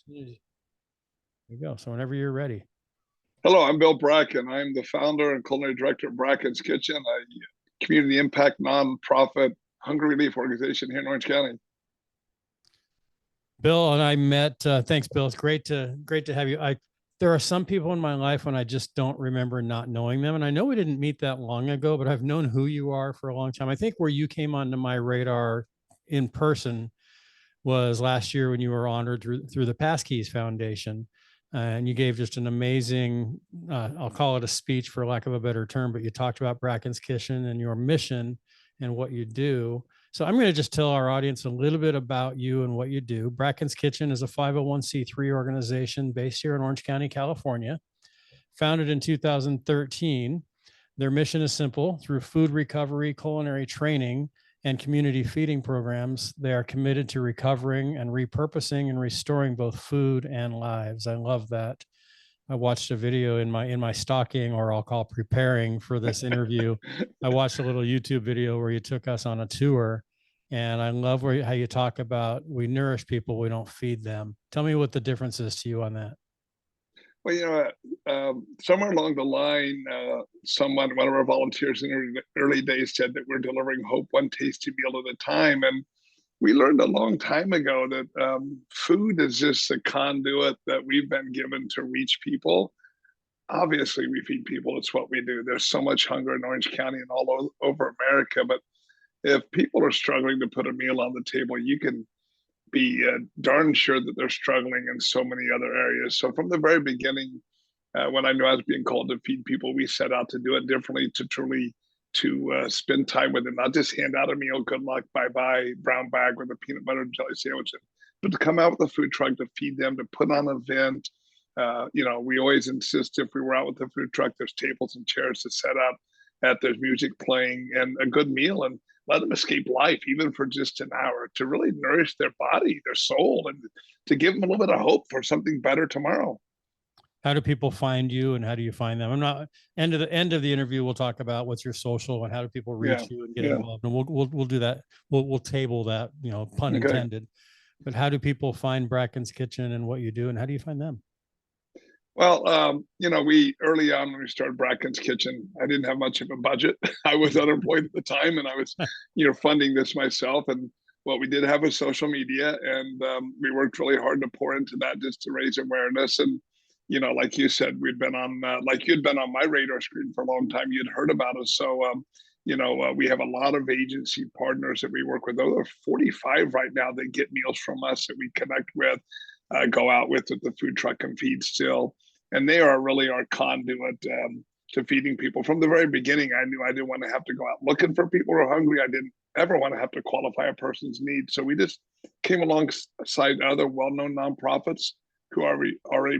There you go. So whenever you're ready. Hello, I'm Bill Bracken. I'm the founder and culinary director of Bracken's Kitchen, a community impact nonprofit hunger relief organization here in Orange County. Bill and I met. Thanks, Bill. It's great to have you. There are some people in my life when I just don't remember not knowing them, and I know we didn't meet that long ago, but I've known who you are for a long time. I think where you came onto my radar in person was last year when you were honored through the Passkeys Foundation, and you gave just an amazing, I'll call it a speech for lack of a better term, but you talked about Bracken's Kitchen and your mission and what you do. So I'm going to just tell our audience a little bit about you and what you do. Bracken's Kitchen is a 501c3 organization based here in Orange County, California, founded in 2013. Their mission is simple: through food recovery, culinary training, and community feeding programs, they are committed to recovering and repurposing and restoring both food and lives. I love that. I watched a video in my stocking, or I'll call preparing for this interview. I watched a little YouTube video where you took us on a tour, and I love how you talk about we nourish people, we don't feed them. Tell me what the difference is to you on that. Well, somewhere along the line, one of our volunteers in the early days said that we're delivering hope one tasty meal at a time. And we learned a long time ago that food is just a conduit that we've been given to reach people. Obviously, we feed people. It's what we do. There's so much hunger in Orange County and all over America. But if people are struggling to put a meal on the table, you can be darn sure that they're struggling in so many other areas. So from the very beginning, when I knew I was being called to feed people, we set out to do it differently, to truly spend time with them, not just hand out a meal, good luck, bye-bye, brown bag with a peanut butter and jelly sandwich, but to come out with a food truck to feed them, to put on an event. We always insist if we were out with the food truck, there's tables and chairs to set up, that there's music playing and a good meal, and let them escape life, even for just an hour, to really nourish their body, their soul, and to give them a little bit of hope for something better tomorrow. How do people find you, and how do you find them? I'm not end of the interview. We'll talk about what's your social and how do people reach you and get involved, and we'll do that. We'll table that, pun intended. But how do people find Bracken's Kitchen and what you do, and how do you find them? Well, we early on when we started Bracken's Kitchen, I didn't have much of a budget. I was unemployed at the time, and I was, funding this myself. And what we did have was social media, and we worked really hard to pour into that just to raise awareness. And like you said, we'd been on, like you'd been on my radar screen for a long time. You'd heard about us, so we have a lot of agency partners that we work with. Over 45 right now that get meals from us that we connect with, go out with the food truck and feed still. And they are really our conduit to feeding people. From the very beginning, I knew I didn't want to have to go out looking for people who are hungry. I didn't ever want to have to qualify a person's needs. So we just came alongside other well-known nonprofits who are already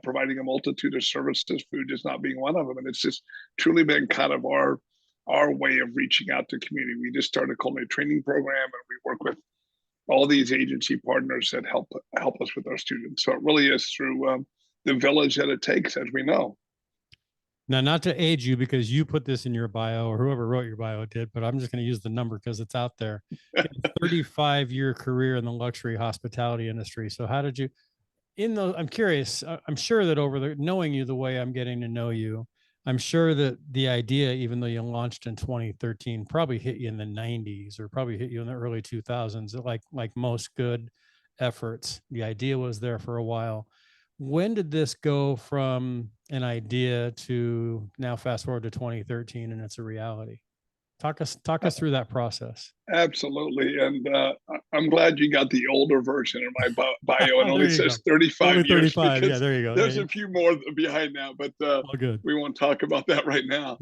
providing a multitude of services, food just not being one of them. And it's just truly been kind of our way of reaching out to community. We just started a culinary training program, and we work with all these agency partners that help us with our students. So it really is through the village that it takes, as we know. Now, not to age you because you put this in your bio, or whoever wrote your bio did, but I'm just going to use the number because it's out there. 35-year career in the luxury hospitality industry. So how did you, I'm curious, I'm sure that knowing you the way I'm getting to know you, I'm sure that the idea, even though you launched in 2013, probably hit you in the 90s or probably hit you in the early 2000s. Like most good efforts, the idea was there for a while. When did this go from an idea to now fast forward to 2013 and it's a reality? Talk us through that process. Absolutely. And I'm glad you got the older version of my bio. It only says 35 only 35 years. Yeah, there you go. There's a few more behind now, but we won't talk about that right now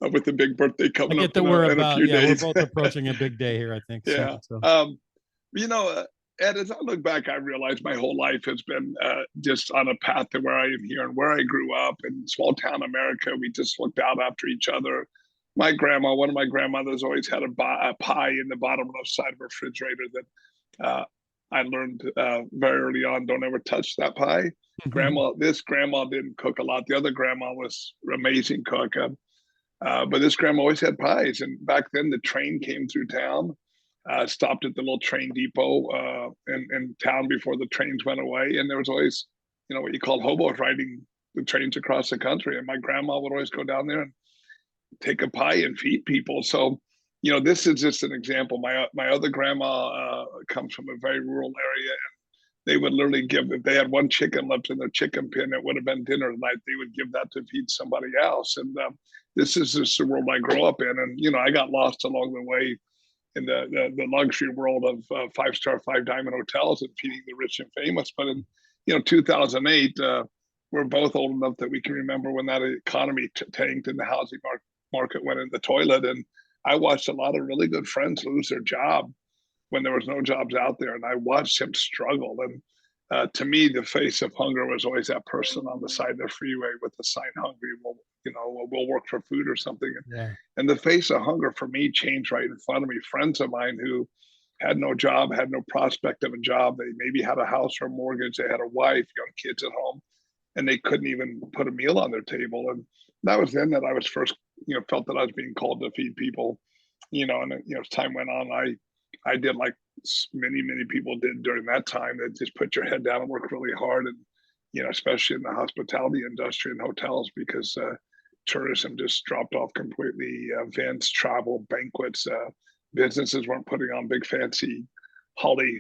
with the big birthday coming up in a few days. We're both approaching a big day here, I think. Yeah. So. Ed, as I look back, I realized my whole life has been just on a path to where I am here and where I grew up in small town America. We just looked out after each other. One of my grandmothers always had a pie in the bottom left side of her refrigerator that I learned very early on, don't ever touch that pie. Mm-hmm. This grandma didn't cook a lot. The other grandma was an amazing cook. But this grandma always had pies. And back then the train came through town. stopped at the little train depot in town before the trains went away. And there was always, what you call hobos riding the trains across the country. And my grandma would always go down there and take a pie and feed people. So, this is just an example. My other grandma comes from a very rural area, and they would literally give, if they had one chicken left in their chicken pen, it would have been dinner tonight. They would give that to feed somebody else. And this is just the world I grew up in. And, I got lost along the way in the luxury world of five-star, five-diamond hotels and feeding the rich and famous. But in 2008, we're both old enough that we can remember when that economy tanked and the housing market went in the toilet. And I watched a lot of really good friends lose their job when there was no jobs out there, and I watched him struggle. And to me, the face of hunger was always that person on the side of the freeway with the sign "Hungry." We'll work for food or something. Yeah. And the face of hunger for me changed right in front of me. Friends of mine who had no job, had no prospect of a job. They maybe had a house or a mortgage. They had a wife, young kids at home, and they couldn't even put a meal on their table. And that was then that I was first, felt that I was being called to feed people. And as time went on, I did like many people did during that time, that just put your head down and work really hard. And especially in the hospitality industry and hotels, because tourism just dropped off completely. Events, travel, banquets, businesses weren't putting on big fancy holiday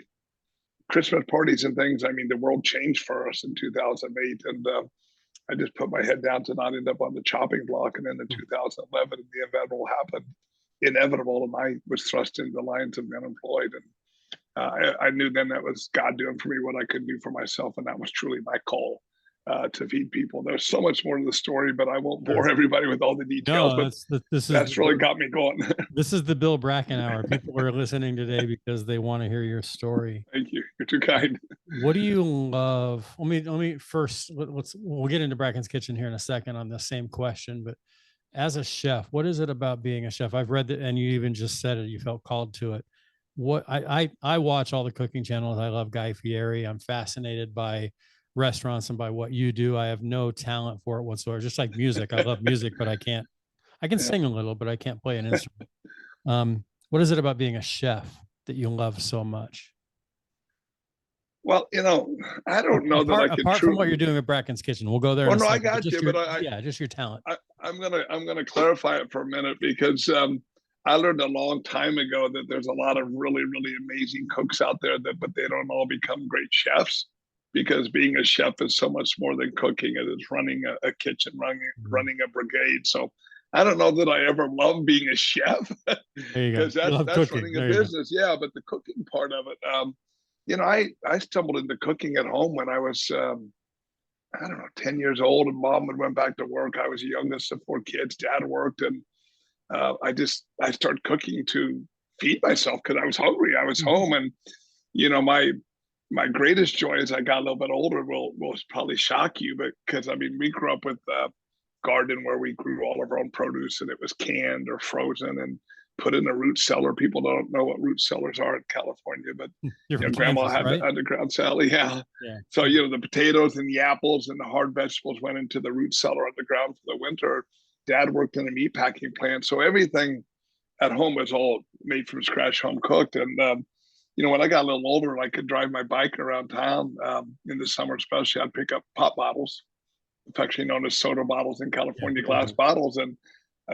Christmas parties and things. I mean, the world changed for us in 2008, and I just put my head down to not end up on the chopping block. And then in 2011, the inevitable happened. Inevitable, and I was thrust into the lines of unemployed. And I knew then that was God doing for me what I could do for myself, and that was truly my call to feed people. There's so much more to the story, but I won't bore everybody with all the details. No, but that's really got me going. This is the Bill Bracken Hour. People are listening today because they want to hear your story. Thank you. You're too kind. What do you love? Let me first, we'll get into Bracken's Kitchen here in a second on the same question, but as a chef, what is it about being a chef? I've read that, and you even just said it, you felt called to it. What I watch all the cooking channels. I love Guy Fieri. I'm fascinated by restaurants and by what you do. I have no talent for it whatsoever. Just like music. I love music, but I can sing a little, but I can't play an instrument. What is it about being a chef that you love so much? Well, I don't know that I can. Apart from what you're doing at Bracken's Kitchen, we'll go there. Oh no, I got you, but just your talent. I'm gonna clarify it for a minute, because I learned a long time ago that there's a lot of really amazing cooks out there but they don't all become great chefs, because being a chef is so much more than cooking. It is running a kitchen, running a brigade. So I don't know that I ever loved being a chef, because that's running a business. Yeah, but the cooking part of it, I stumbled into cooking at home when I was, I don't know, 10 years old, and mom went back to work. I was the youngest of 4 kids. Dad worked, and I started cooking to feed myself because I was hungry. I was home, and my greatest joy as I got a little bit older will probably shock you, but because we grew up with a garden where we grew all of our own produce, and it was canned or frozen and put in a root cellar. People don't know what root cellars are in California, but grandma Kansas, had right? the underground cellar. Yeah. So the potatoes and the apples and the hard vegetables went into the root cellar underground for the winter. Dad worked in a meat packing plant, so everything at home was all made from scratch, home cooked. And when I got a little older and I could drive my bike around town, in the summer especially, I'd pick up pop bottles, affectionately known as soda bottles in California, glass bottles. And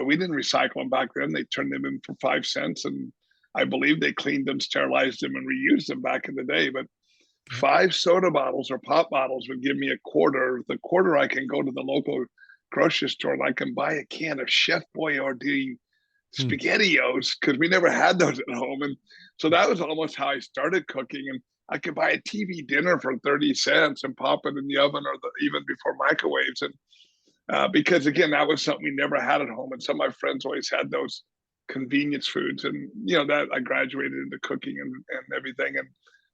we didn't recycle them back then. They turned them in for 5 cents. And I believe they cleaned them, sterilized them, and reused them back in the day. But 5 soda bottles or pop bottles would give me a quarter. The quarter, I can go to the local grocery store and I can buy a can of Chef Boyardee SpaghettiOs, because we never had those at home. And so that was almost how I started cooking. And I could buy a TV dinner for 30 cents and pop it in the oven, or even before microwaves. And because again, that was something we never had at home. And some of my friends always had those convenience foods. And that I graduated into cooking and everything. And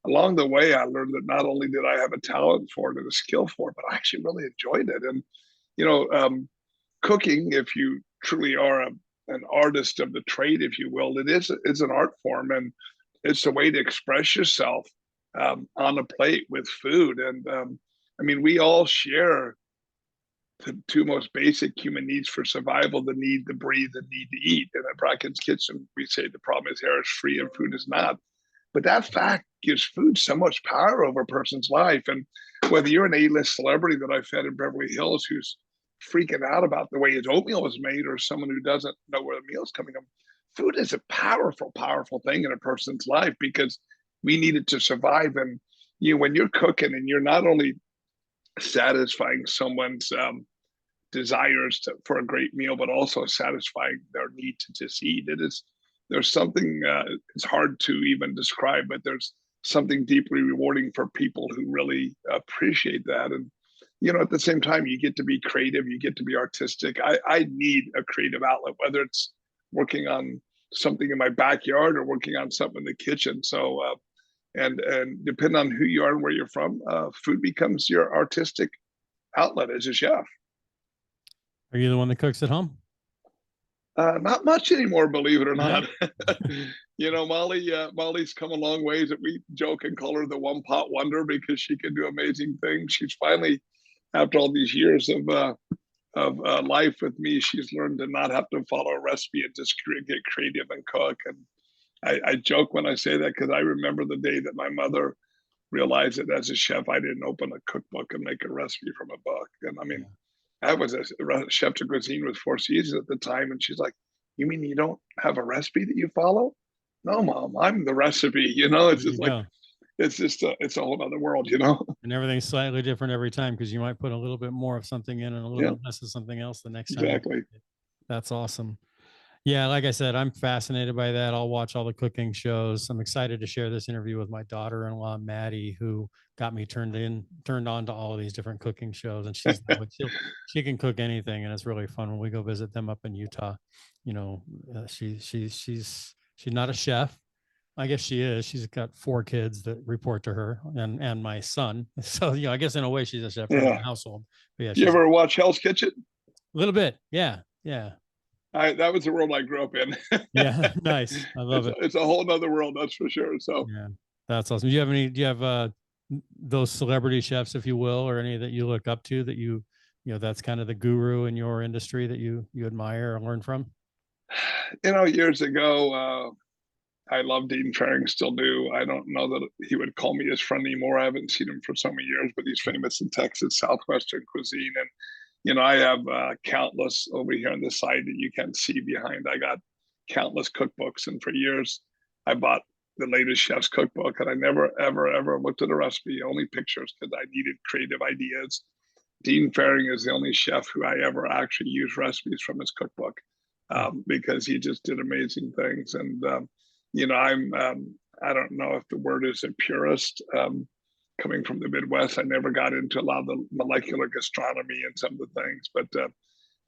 along the way, I learned that not only did I have a talent for it and a skill for it, but I actually really enjoyed it. And cooking, if you truly are an artist of the trade, if you will, it's an art form, and it's a way to express yourself on a plate with food. And we all share the two most basic human needs for survival: the need to breathe, the need to eat. And at Bracken's Kitchen, we say the problem is air is free and food is not. But that fact gives food so much power over a person's life. And whether you're an A-list celebrity that I fed in Beverly Hills who's freaking out about the way his oatmeal is made, or someone who doesn't know where the meal's coming from, food is a powerful, powerful thing in a person's life because we need it to survive. And when you're cooking and you're not only satisfying someone's desires for a great meal, but also satisfying their need to just eat. There's something, it's hard to even describe, but there's something deeply rewarding for people who really appreciate that. And, at the same time, you get to be creative, you get to be artistic. I need a creative outlet, whether it's working on something in my backyard or working on something in the kitchen. So, and depending on who you are and where you're from, food becomes your artistic outlet as a chef. Are you the one that cooks at home? Not much anymore, believe it or not. Molly's come a long ways. That we joke and call her the one pot wonder because she can do amazing things. She's finally, after all these years of life with me, she's learned to not have to follow a recipe and just get creative and cook. And I joke when I say that because I remember the day that my mother realized that as a chef, I didn't open a cookbook and make a recipe from a book. And I mean, I was a chef de cuisine with Four Seasons at the time. And she's like, "You mean you don't have a recipe that you follow?" "No, Mom, I'm the recipe." It's just like, it's a whole other world. And everything's slightly different every time because you might put a little bit more of something in and a little bit less of something else the next time. Exactly. That's awesome. Yeah, like I said, I'm fascinated by that. I'll watch all the cooking shows. I'm excited to share this interview with my daughter-in-law, Maddie, who got me turned on to all of these different cooking shows. And she can cook anything, and it's really fun when we go visit them up in Utah. She's not a chef. I guess she is. She's got 4 kids that report to her and my son. So, I guess in a way she's a chef in the household. But yeah, you ever watch Hell's Kitchen? A little bit. Yeah. Yeah. That was the world I grew up in. Yeah, nice. I love it. It's a whole nother world, that's for sure. So yeah, that's awesome. Do you have those celebrity chefs, if you will, or any that you look up to that that's kind of the guru in your industry that you admire or learn from? Years ago, I love Dean Faring, still do. I don't know that he would call me his friend anymore. I haven't seen him for so many years, but he's famous in Texas, Southwestern cuisine. And I have countless over here on the side that you can't see behind. I got countless cookbooks, and for years I bought the latest chef's cookbook, and I never, ever, ever looked at a recipe, only pictures, because I needed creative ideas. Dean Faring is the only chef who I ever actually used recipes from his cookbook because he just did amazing things. And I don't know if the word is a purist. Coming from the Midwest, I never got into a lot of the molecular gastronomy and some of the things. But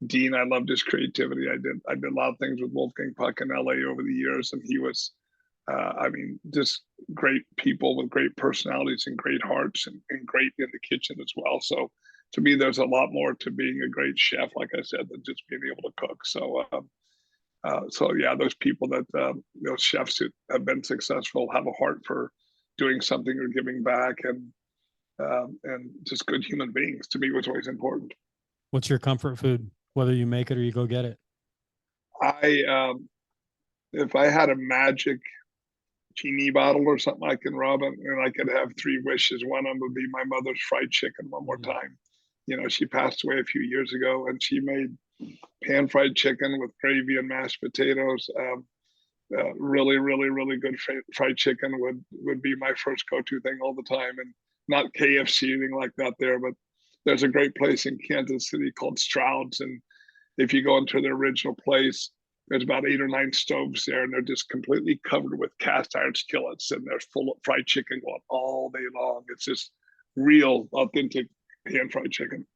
Dean, I loved his creativity. I did a lot of things with Wolfgang Puck in LA over the years, and he was, just great people with great personalities and great hearts, and great in the kitchen as well. So to me, there's a lot more to being a great chef, like I said, than just being able to cook. So yeah, those people those chefs who have been successful have a heart for doing something or giving back, and just good human beings, to me, was always important. What's your comfort food, whether you make it or you go get it? If I had a magic genie bottle or something I can rub, and I could have 3 wishes. One of them would be my mother's fried chicken one more time. She passed away a few years ago, and she made pan fried chicken with gravy and mashed potatoes. Really, really, really good fried chicken would be my first go-to thing all the time. And not KFC, anything like that there, but there's a great place in Kansas City called Stroud's. And if you go into the original place, there's about 8 or 9 stoves there, and they're just completely covered with cast iron skillets, and they're full of fried chicken going all day long. It's just real, authentic pan fried chicken.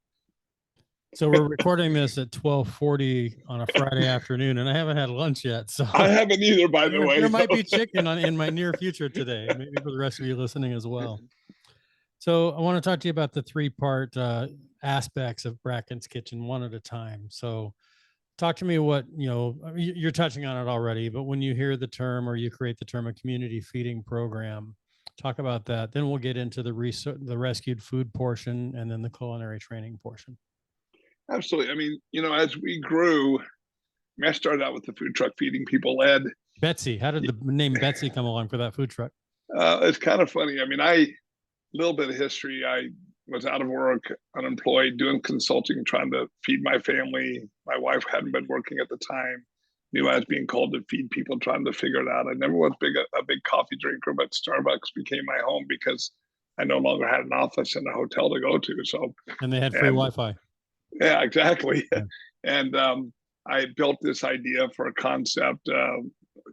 So we're recording this at 12:40 on a Friday afternoon, and I haven't had lunch yet. So I haven't either, by the way. There might be chicken in my near future today, maybe for the rest of you listening as well. So I want to talk to you about the 3-part aspects of Bracken's Kitchen, one at a time. So talk to me what, you're touching on it already, but when you hear the term, or you create the term, a community feeding program, talk about that. Then we'll get into the rescued food portion, and then the culinary training portion. absolutely. I mean, as we grew, I mean, I started out with the food truck feeding people lead. Betsy, how did the name Betsy come along for that food truck? It's kind of funny. I mean, little bit of history. I was out of work, unemployed, doing consulting, trying to feed my family. My wife hadn't been working at the time. Knew I was being called to feed people, trying to figure it out. I never was a big coffee drinker, but Starbucks became my home because I no longer had an office and a hotel to go to. So, And they had free and Wi-Fi. yeah, exactly. Yeah. And I built this idea for a concept,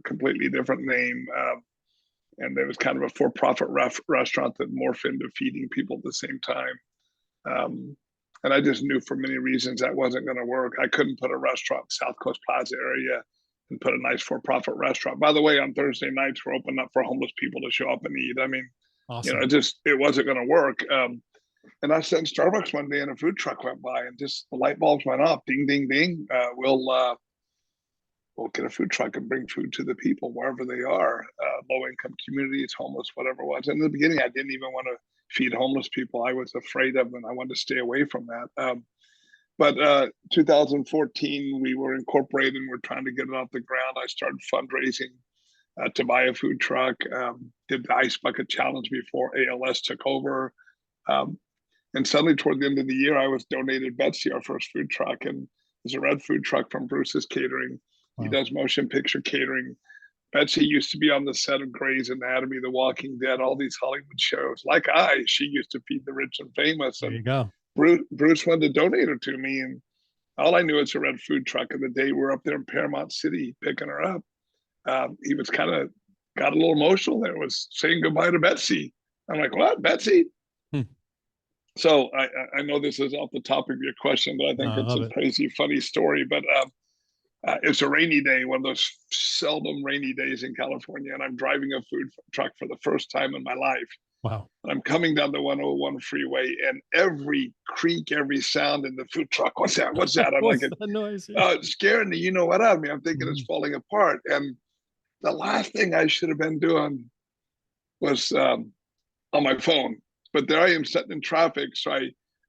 completely different name. And there was kind of a for-profit restaurant that morphed into feeding people at the same time. And I just knew for many reasons that wasn't going to work. I couldn't put a restaurant South Coast Plaza area and put a nice for-profit restaurant. By the way, on Thursday nights, we're open up for homeless people to show up and eat. I mean, Awesome. it wasn't going to work. And I said Starbucks one day and a food truck went by and just the light bulbs went off. Ding, ding, ding. We'll get a food truck and bring food to the people wherever they are, low income communities, homeless, whatever it was. And in the beginning, I didn't even want to feed homeless people. I was afraid of them. I wanted to stay away from that. But 2014, we were incorporated and we're trying to get it off the ground. I started fundraising to buy a food truck, did the Ice Bucket Challenge before ALS took over. And suddenly toward the end of the year, I was donated Betsy, our first food truck. And it's a red food truck from Bruce's Catering. Wow. He does motion picture catering. Betsy used to be on the set of Grey's Anatomy, The Walking Dead, all these Hollywood shows. Like she used to feed the rich and famous. There and you go. Bruce wanted to donate her to me. And all I knew was a red food truck. And the day we were up there in Paramount City picking her up, he was got a little emotional there, was saying goodbye to Betsy. I'm like, what, Betsy? So I know this is off the topic of your question, but I think it's a crazy, funny story. But it's a rainy day, one of those seldom rainy days in California, and I'm driving a food truck for the first time in my life. Wow. And I'm coming down the 101 freeway, and every creak, every sound in the food truck, what's that? What's that? I'm what's like, that noise? It's scaring me. You know what I mean? I'm thinking it's falling apart. And the last thing I should have been doing was on my phone. But there I am sitting in traffic. So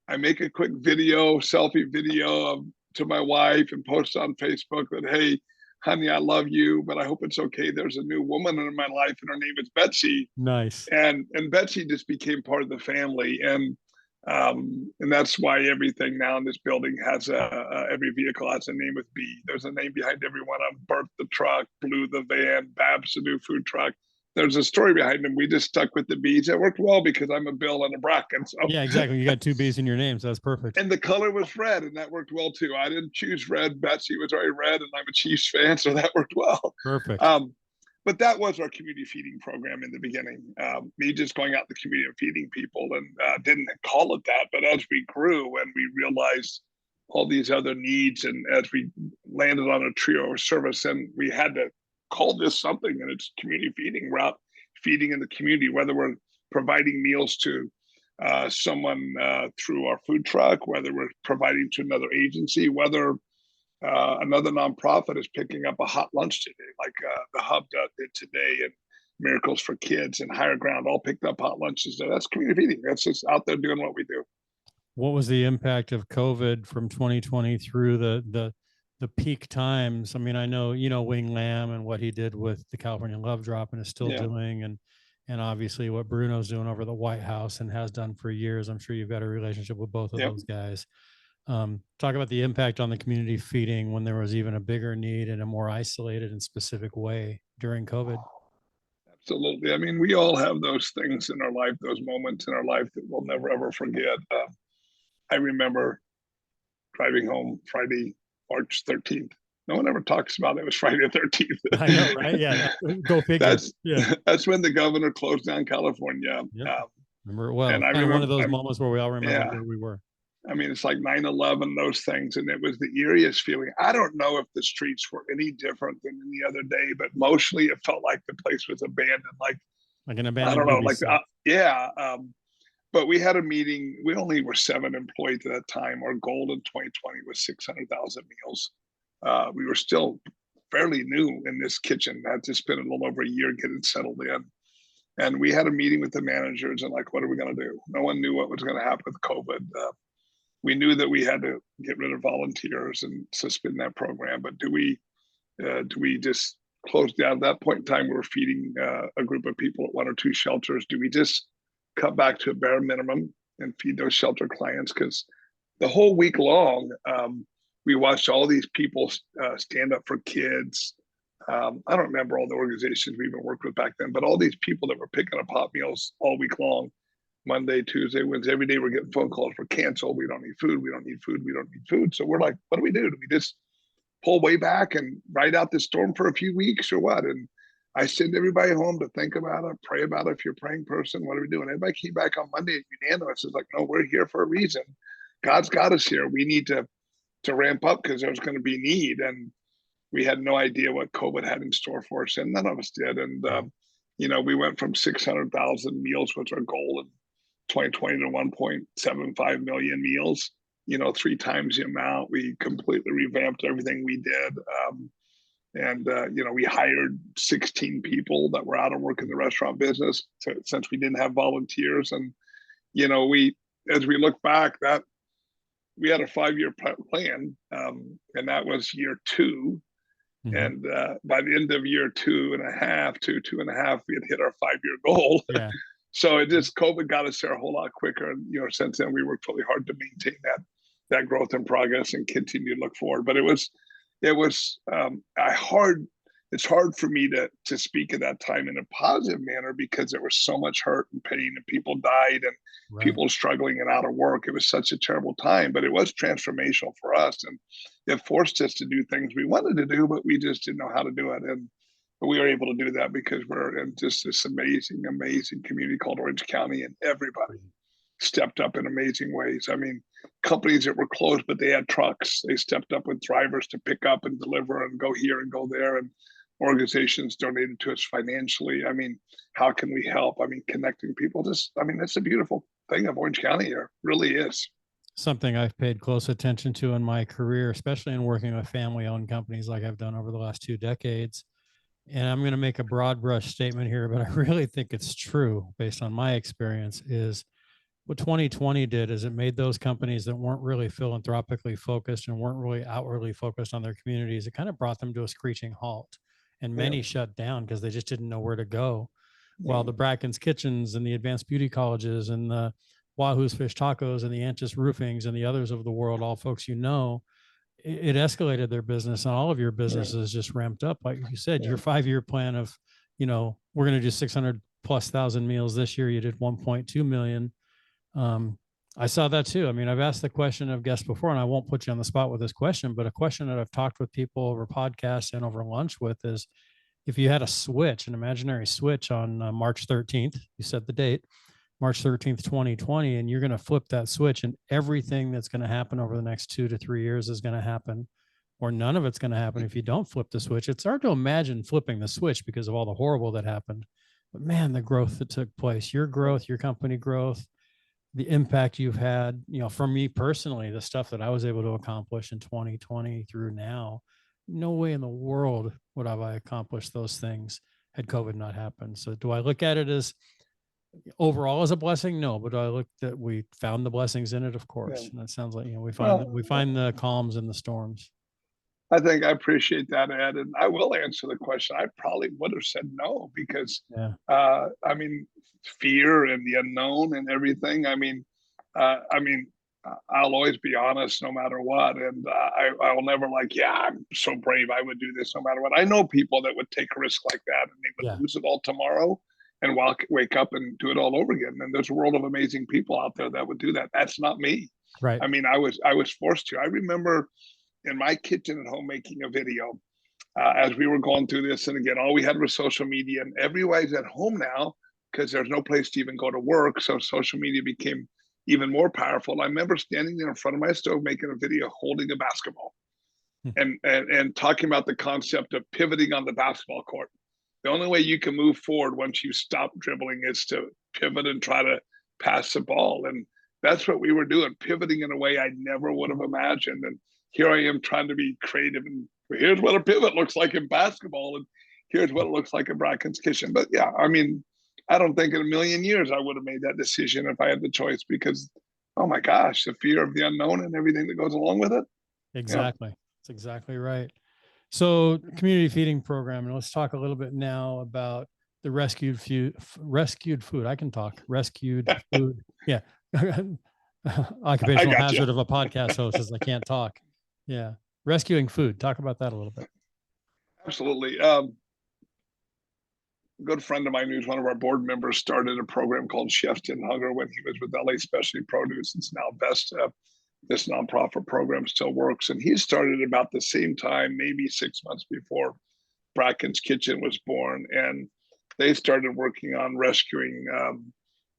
I make a quick selfie video to my wife and post on Facebook that, hey, honey, I love you, but I hope it's okay. There's a new woman in my life and her name is Betsy. Nice. And Betsy just became part of the family. And that's why everything now in this building has every vehicle has a name with B. There's a name behind every one of them. Bert the truck, Blue the van, Babs the new food truck. There's a story behind them. We just stuck with the B's. It worked well because I'm a Bill and a Bracken. So. Yeah, exactly. You got two B's in your name, so that's perfect. And the color was red, and that worked well too. I didn't choose red. Betsy was already red, and I'm a Chiefs fan, so that worked well. Perfect. But that was our community feeding program in the beginning. Me just going out in the community and feeding people, and didn't call it that. But as we grew and we realized all these other needs, and as we landed on a trio of service, and we had to call this something, and it's community feeding. We're out feeding in the community, whether we're providing meals to someone through our food truck, whether we're providing to another agency, whether another nonprofit is picking up a hot lunch today, like the Hub did today, and Miracles for Kids and Higher Ground all picked up hot lunches. That's community feeding. That's just out there doing what we do. What was the impact of COVID from 2020 through the peak times? I mean, I know, Wing Lamb and what he did with the California Love Drop and is still doing, and obviously what Bruno's doing over the White House and has done for years. I'm sure you've got a relationship with both of those guys. Talk about the impact on the community feeding when there was even a bigger need in a more isolated and specific way during COVID. Absolutely. I mean, we all have those things in our life, those moments in our life that we'll never, ever forget. I remember driving home Friday, March 13th. No one ever talks about it was Friday the 13th. I know, right? Yeah. Go figure. That's when the governor closed down California. Yep. Remember it well. And I remember one of those moments where we all remember where we were. I mean, it's like 9/11, those things. And it was the eeriest feeling. I don't know if the streets were any different than any other day, but mostly it felt like the place was abandoned. Like an abandoned, I don't know, but we had a meeting. We only were 7 employees at that time. Our goal in 2020 was 600,000 meals. We were still fairly new in this kitchen. Had just spent a little over a year getting settled in. And we had a meeting with the managers and like, what are we going to do? No one knew what was going to happen with COVID. we knew that we had to get rid of volunteers and suspend that program. But do we just close down? At that point in time, we were feeding a group of people at one or two shelters. Do we just cut back to a bare minimum and feed those shelter clients? Because the whole week long, we watched all these people stand up for kids. I don't remember all the organizations we even worked with back then, but all these people that were picking up hot meals all week long, Monday, Tuesday, Wednesday, every day we're getting phone calls for cancel. We don't need food. We don't need food. We don't need food. So we're like, what do we do? Do we just pull way back and ride out the storm for a few weeks or what? And I send everybody home to think about it, pray about it. If you're a praying person, what are we doing? Everybody came back on Monday unanimous. It's like, no, we're here for a reason. God's got us here. We need to ramp up because there's going to be need. And we had no idea what COVID had in store for us, and none of us did. And we went from 600,000 meals, which our goal in 2020, to 1.75 million meals. 3 times the amount. We completely revamped everything we did. We hired 16 people that were out of work in the restaurant business since we didn't have volunteers. And, as we look back, that we had a 5-year plan, and that was year 2. Mm-hmm. And by the end of year 2.5 to 2.5, we had hit our 5-year goal. Yeah. So COVID got us there a whole lot quicker. And, since then we worked really hard to maintain that growth and progress and continue to look forward. But it's hard for me to speak at that time in a positive manner because there was so much hurt and pain and people died and people struggling and out of work. It was such a terrible time, but it was transformational for us. And it forced us to do things we wanted to do, but we just didn't know how to do it. But we were able to do that because we're in just this amazing, amazing community called Orange County, and everybody stepped up in amazing ways. I mean, companies that were closed, but they had trucks. They stepped up with drivers to pick up and deliver and go here and go there. And organizations donated to us financially. I mean, how can we help? I mean, connecting people. That's a beautiful thing of Orange County here. It really is. Something I've paid close attention to in my career, especially in working with family-owned companies like I've done over the last 2 decades. And I'm going to make a broad brush statement here, but I really think it's true based on my experience, is what 2020 did is it made those companies that weren't really philanthropically focused and weren't really outwardly focused on their communities, it kind of brought them to a screeching halt. And many shut down because they just didn't know where to go. While the Bracken's Kitchens and the Advanced Beauty Colleges and the Wahoo's Fish Tacos and the Antis Roofings and the others of the world, all folks it escalated their business, and all of your businesses just ramped up. Like you said, your 5-year plan of, we're going to do 600,000+ meals this year. You did 1.2 million. I saw that too. I mean, I've asked the question of guests before, and I won't put you on the spot with this question, but a question that I've talked with people over podcasts and over lunch with is, if you had a switch, an imaginary switch on March 13th, you said the date, March 13th, 2020, and you're going to flip that switch, and everything that's going to happen over the next 2 to 3 years is going to happen, or none of it's going to happen if you don't flip the switch. It's hard to imagine flipping the switch because of all the horrible that happened. But man, the growth that took place, your growth, your company growth, the impact you've had, for me personally, the stuff that I was able to accomplish in 2020 through now, no way in the world would have I accomplished those things had COVID not happened. So do I look at it as overall as a blessing? No, but do I look that we found the blessings in it? Of course. Yeah. And that sounds like, we find the calms in the storms. I think I appreciate that, Ed. And I will answer the question. I probably would have said no because, fear and the unknown and everything. I'll always be honest no matter what. And I will never I'm so brave. I would do this no matter what. I know people that would take a risk like that and they would lose it all tomorrow and wake up and do it all over again. And there's a world of amazing people out there that would do that. That's not me. Right. I mean, I was forced to. I remember in my kitchen at home making a video as we were going through this. And again, all we had was social media, and everybody's at home now because there's no place to even go to work. So social media became even more powerful. I remember standing there in front of my stove making a video holding a basketball and talking about the concept of pivoting on the basketball court. The only way you can move forward once you stop dribbling is to pivot and try to pass the ball. And that's what we were doing, pivoting in a way I never would have imagined. And here I am trying to be creative, and here's what a pivot looks like in basketball, and here's what it looks like in Bracken's Kitchen. But I don't think in a million years I would have made that decision if I had the choice, because oh my gosh, the fear of the unknown and everything that goes along with it. Yeah. Exactly. That's exactly right. So community feeding program, and let's talk a little bit now about the rescued food. I can talk rescued food. Yeah. I Occupational got you. hazard of a podcast host is I can't talk. Yeah. Rescuing food. Talk about that a little bit. Absolutely. A good friend of mine who's one of our board members started a program called Chefs in Hunger when he was with LA Specialty Produce. It's now Vesta. This nonprofit program still works. And he started about the same time, maybe 6 months before Bracken's Kitchen was born. And they started working on rescuing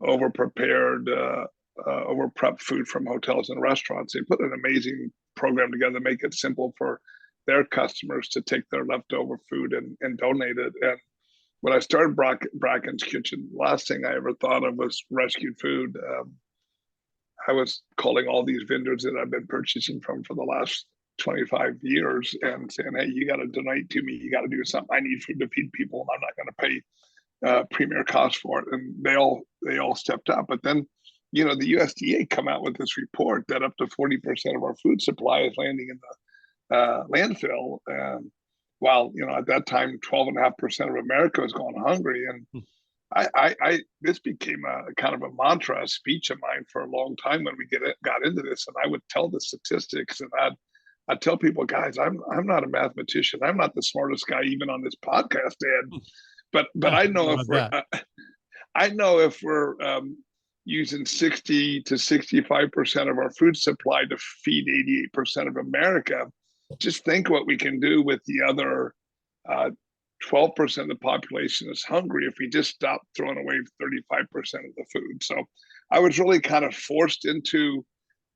over prepared, over prep food from hotels and restaurants. They put an amazing program together to make it simple for their customers to take their leftover food and donate it. And when I started Bracken's Kitchen, last thing I ever thought of was rescued food. I was calling all these vendors that I've been purchasing from for the last 25 years and saying, hey, you got to donate to me. You got to do something. I need food to feed people, and I'm not going to pay premier cost for it. And they all stepped up. But then, the USDA come out with this report that up to 40% of our food supply is landing in the landfill. While, at that time, 12.5% of America was going hungry. And I this became a kind of a mantra, a speech of mine for a long time when we got into this. And I would tell the statistics, and I'd tell people, guys, I'm not a mathematician. I'm not the smartest guy even on this podcast, Ed. But I know if we're using 60 to 65% of our food supply to feed 88% of America, just think what we can do with the other 12% of the population is hungry if we just stop throwing away 35% of the food. So I was really kind of forced into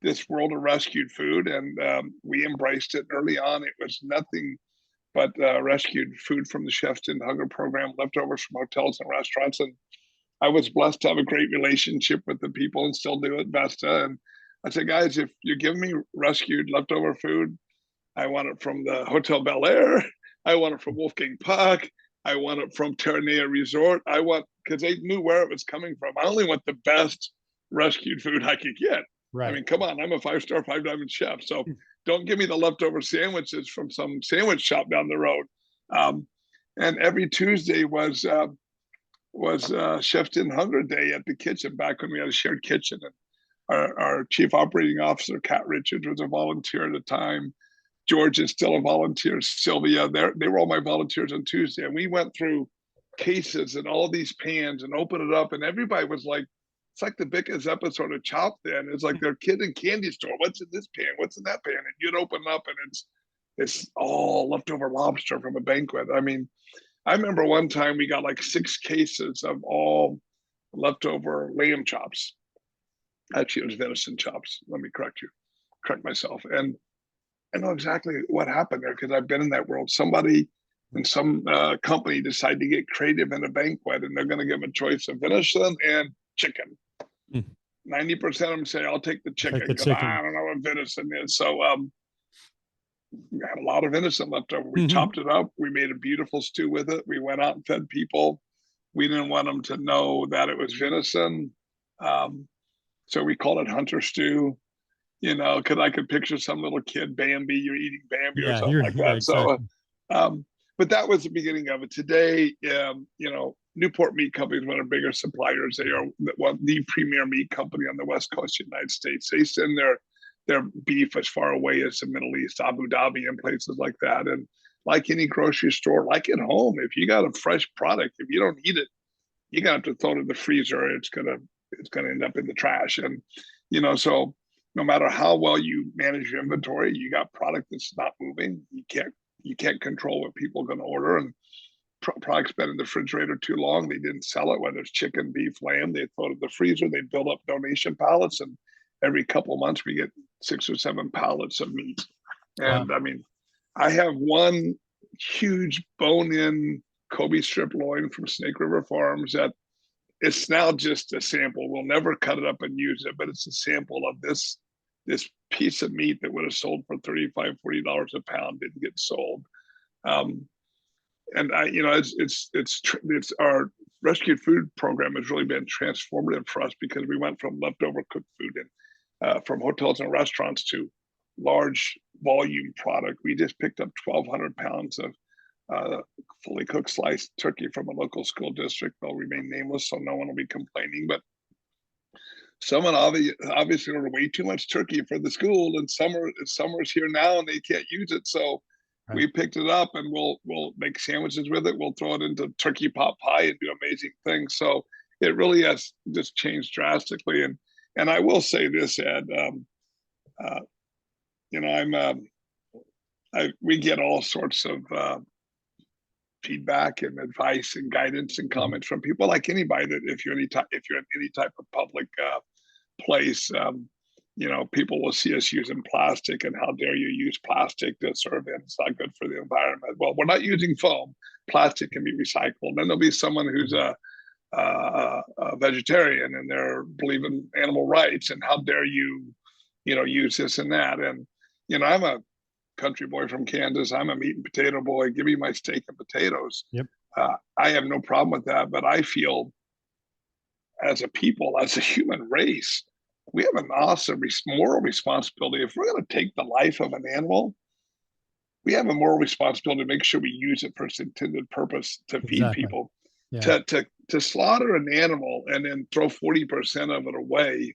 this world of rescued food, and we embraced it early on. It was nothing but rescued food from the Chefs in Hunger program, leftovers from hotels and restaurants. And I was blessed to have a great relationship with the people and still do at Vesta. And I said, guys, if you give me rescued leftover food, I want it from the Hotel Bel Air. I want it from Wolfgang Puck. I want it from Terranea Resort. Because they knew where it was coming from. I only want the best rescued food I could get. Right. I mean, come on, I'm a 5-star, 5-diamond chef. So don't give me the leftover sandwiches from some sandwich shop down the road. And every Tuesday was Chefs in Hunger Day at the kitchen, back when we had a shared kitchen. And our chief operating officer, Kat Richards, was a volunteer at the time. George is still a volunteer. Sylvia, they were all my volunteers on Tuesday. And we went through cases and all these pans and opened it up. And everybody was like, it's like the biggest episode of Chopped then. It's like their kid in candy store. What's in this pan? What's in that pan? And you'd open up and it's all leftover lobster from a banquet. I mean, I remember one time we got like 6 cases of all leftover lamb chops. Actually, it was venison chops. Let me correct myself. And I know exactly what happened there because I've been in that world. Somebody in some company decided to get creative in a banquet, and they're going to give a choice of venison and chicken. 90% of them say, I'll take the chicken because I don't know what venison is. So we had a lot of venison left over. We chopped it up. We made a beautiful stew with it. We went out and fed people. We didn't want them to know that it was venison. So we called it hunter stew. Because I could picture some little kid, Bambi, you're eating Bambi or something like that. Yeah, exactly. So, but that was the beginning of it. Today, Newport Meat Company is one of the bigger suppliers. They are the premier meat company on the West Coast of the United States. They send their beef as far away as the Middle East, Abu Dhabi, and places like that. And like any grocery store, like at home, if you got a fresh product, if you don't eat it, you're gonna have to throw it in the freezer. It's gonna end up in the trash. And so no matter how well you manage your inventory, you got product that's not moving. You can't control what people are going to order, and products been in the refrigerator too long. They didn't sell it, whether it's chicken, beef, lamb. They throw it in the freezer. They build up donation pallets, and every couple of months we get 6 or 7 pallets of meat. And wow. I mean, I have one huge bone-in Kobe strip loin from Snake River Farms that it's now just a sample. We'll never cut it up and use it, but it's a sample of this piece of meat that would have sold for $35, $40 a pound didn't get sold. And it's our rescued food program has really been transformative for us because we went from leftover cooked food and from hotels and restaurants to large volume product. We just picked up 1,200 pounds of fully cooked sliced turkey from a local school district. They'll remain nameless, so no one will be complaining. But someone obviously ordered way too much turkey for the school, and summer's here now, and they can't use it. So we picked it up, and we'll make sandwiches with it. We'll throw it into turkey pot pie and do amazing things. So it really has just changed drastically. And I will say this, Ed, we get all sorts of feedback and advice and guidance and comments from people like anybody. That if you're in any type of public place, people will see us using plastic, and how dare you use plastic to serve in? It's not good for the environment. Well, we're not using foam. Plastic can be recycled. Then there'll be someone who's a vegetarian and they're believing animal rights, and how dare you, use this and that. And I'm a country boy from Kansas. I'm a meat and potato boy. Give me my steak and potatoes. Yep. I have no problem with that, but I feel as a people, as a human race, we have an awesome moral responsibility. If we're going to take the life of an animal, we have a moral responsibility to make sure we use it for its intended purpose to feed people. Yeah. To slaughter an animal and then throw 40% of it away,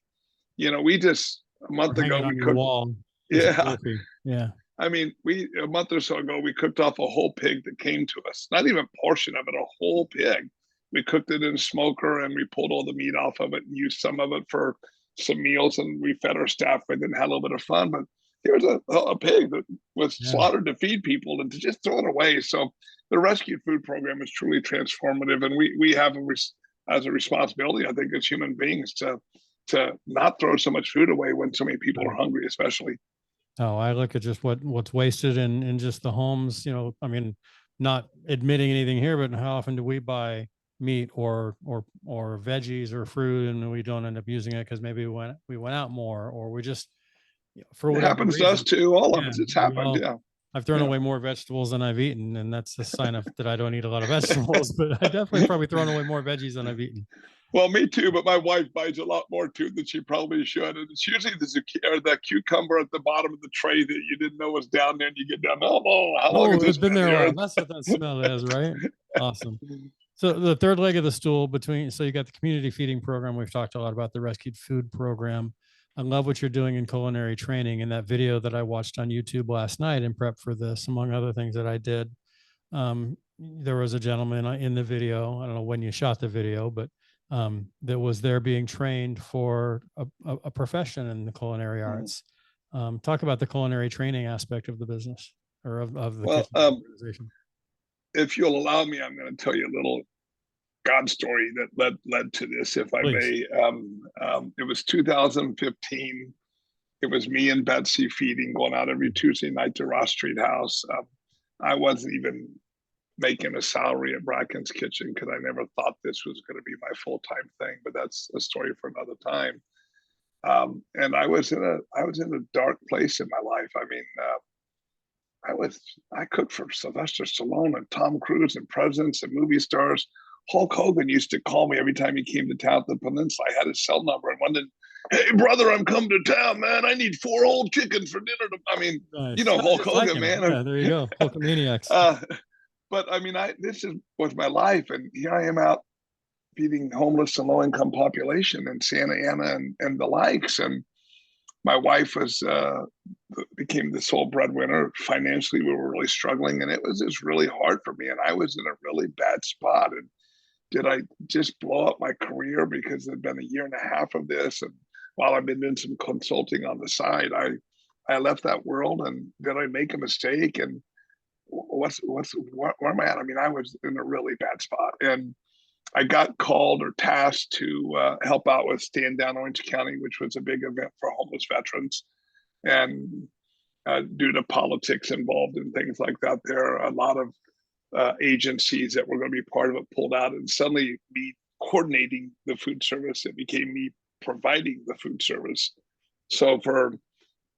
we just a month ago we cooked. Wall. Yeah. Yeah. I mean, a month or so ago, we cooked off a whole pig that came to us. Not even a portion of it, a whole pig. We cooked it in a smoker, and we pulled all the meat off of it and used some of it for some meals, and we fed our staff with it and had a little bit of fun. But here's a pig that was slaughtered to feed people, and to just throw it away. So the rescued food program is truly transformative, and we have as a responsibility, I think, as human beings, to not throw so much food away when so many people are hungry, especially. Oh, I look at just what's wasted in just the homes. I mean, not admitting anything here, but how often do we buy meat or veggies or fruit, and we don't end up using it because maybe we went out more, or we just for whatever it happens reason, to us too. All of us, it's happened. I've thrown away more vegetables than I've eaten, and that's a sign of that I don't eat a lot of vegetables. But I definitely probably thrown away more veggies than I've eaten. Well, me too, but my wife buys a lot more too than she probably should. And it's usually the cucumber at the bottom of the tray that you didn't know was down there, and you get down, how long has this been there a while. That's what that smell is, right? Awesome. So the third leg of the stool so you got the community feeding program. We've talked a lot about the rescued food program. I love what you're doing in culinary training. In that video that I watched on YouTube last night in prep for this, among other things that I did, there was a gentleman in the video. I don't know when you shot the video, but that was there being trained for a profession in the culinary arts. Talk about the culinary training aspect of the business, or of the kitchen organization. If you'll allow me, I'm going to tell you a little God story that led to this, if I may. It was 2015. It was me and Betsy feeding, going out every Tuesday night to Ross Street House. I wasn't even making a salary at Bracken's Kitchen because I never thought this was going to be my full-time thing, but that's a story for another time. And I was in a dark place in my life. I mean, I cooked for Sylvester Stallone and Tom Cruise and presidents and movie stars. Hulk Hogan used to call me every time he came to town at the Peninsula. I had his cell number, and wondered, "Hey brother, I'm coming to town, man. I need 4 whole chickens for dinner." I mean, nice. Hulk Hogan, man. Yeah, there you go, Hulkamaniacs. But I mean, this was my life, and here I am out feeding homeless and low-income population in Santa Ana and the likes. And my wife became the sole breadwinner. Financially, we were really struggling, and it was just really hard for me. And I was in a really bad spot. And did I just blow up my career because there'd been a year and a half of this? And while I've been doing some consulting on the side, I left that world. And did I make a mistake? And where am I at? I mean, I was in a really bad spot, and I got called or tasked to help out with Stand Down Orange County, which was a big event for homeless veterans. And due to politics involved and things like that, there are a lot of agencies that were going to be part of it pulled out, and suddenly me coordinating the food service, it became me providing the food service. So for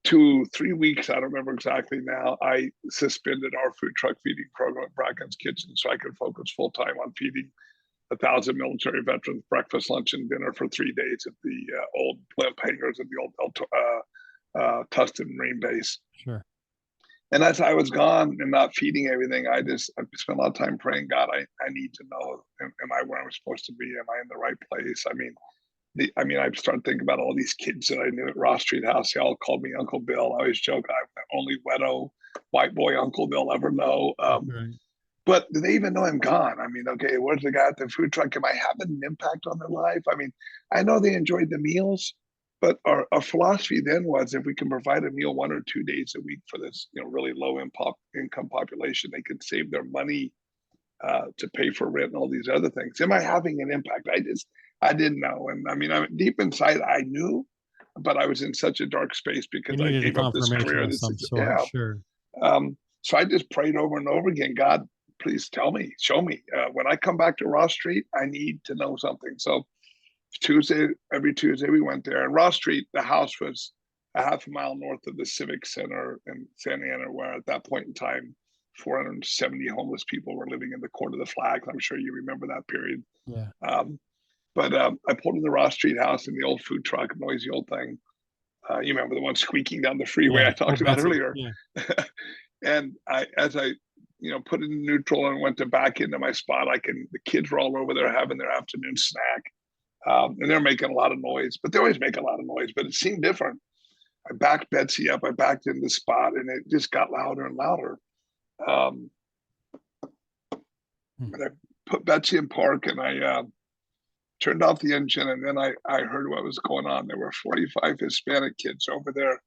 2-3 weeks, I don't remember exactly now, I suspended our food truck feeding program at Bracken's Kitchen so I could focus full time on feeding 1,000 military veterans breakfast, lunch, and dinner for 3 days at the old blimp hangars at the old Tustin Marine Base. Sure. And as I was gone and not feeding everything, I spent a lot of time praying, God, I need to know, am I where I'm supposed to be? Am I in the right place? I started thinking about all these kids that I knew at Ross Street House. They all called me Uncle Bill. I always joke, I'm the only wedo white boy uncle they'll ever know. Right. But do they even know I'm gone? I mean, okay, where's the guy at the food truck? Am I having an impact on their life? I mean, I know they enjoyed the meals, but our philosophy then was if we can provide a meal 1 or 2 days a week for this, really low income population, they could save their money to pay for rent and all these other things. Am I having an impact? I didn't know. And I mean, deep inside, I knew, but I was in such a dark space You because I needed a gave up this confirmation career. of some sort. Sure. So I just prayed over and over again, God, please tell me, show me. When I come back to Ross Street, I need to know something. So every Tuesday we went there. And Ross Street, the house was a half a mile north of the Civic Center in Santa Ana, where at that point in time, 470 homeless people were living in the Court of the Flags. I'm sure you remember that period. Yeah. But I pulled in the Ross Street house in the old food truck, noisy old thing. You remember the one squeaking down the freeway I talked about earlier. Yeah. And as I put it in neutral and went to back into my spot, the kids were all over there having their afternoon snack. And they're making a lot of noise, but they always make a lot of noise, but it seemed different. I backed Betsy up, I backed in the spot, and it just got louder and louder. And I put Betsy in park, and I turned off the engine, and then I heard what was going on. There were 45 Hispanic kids over there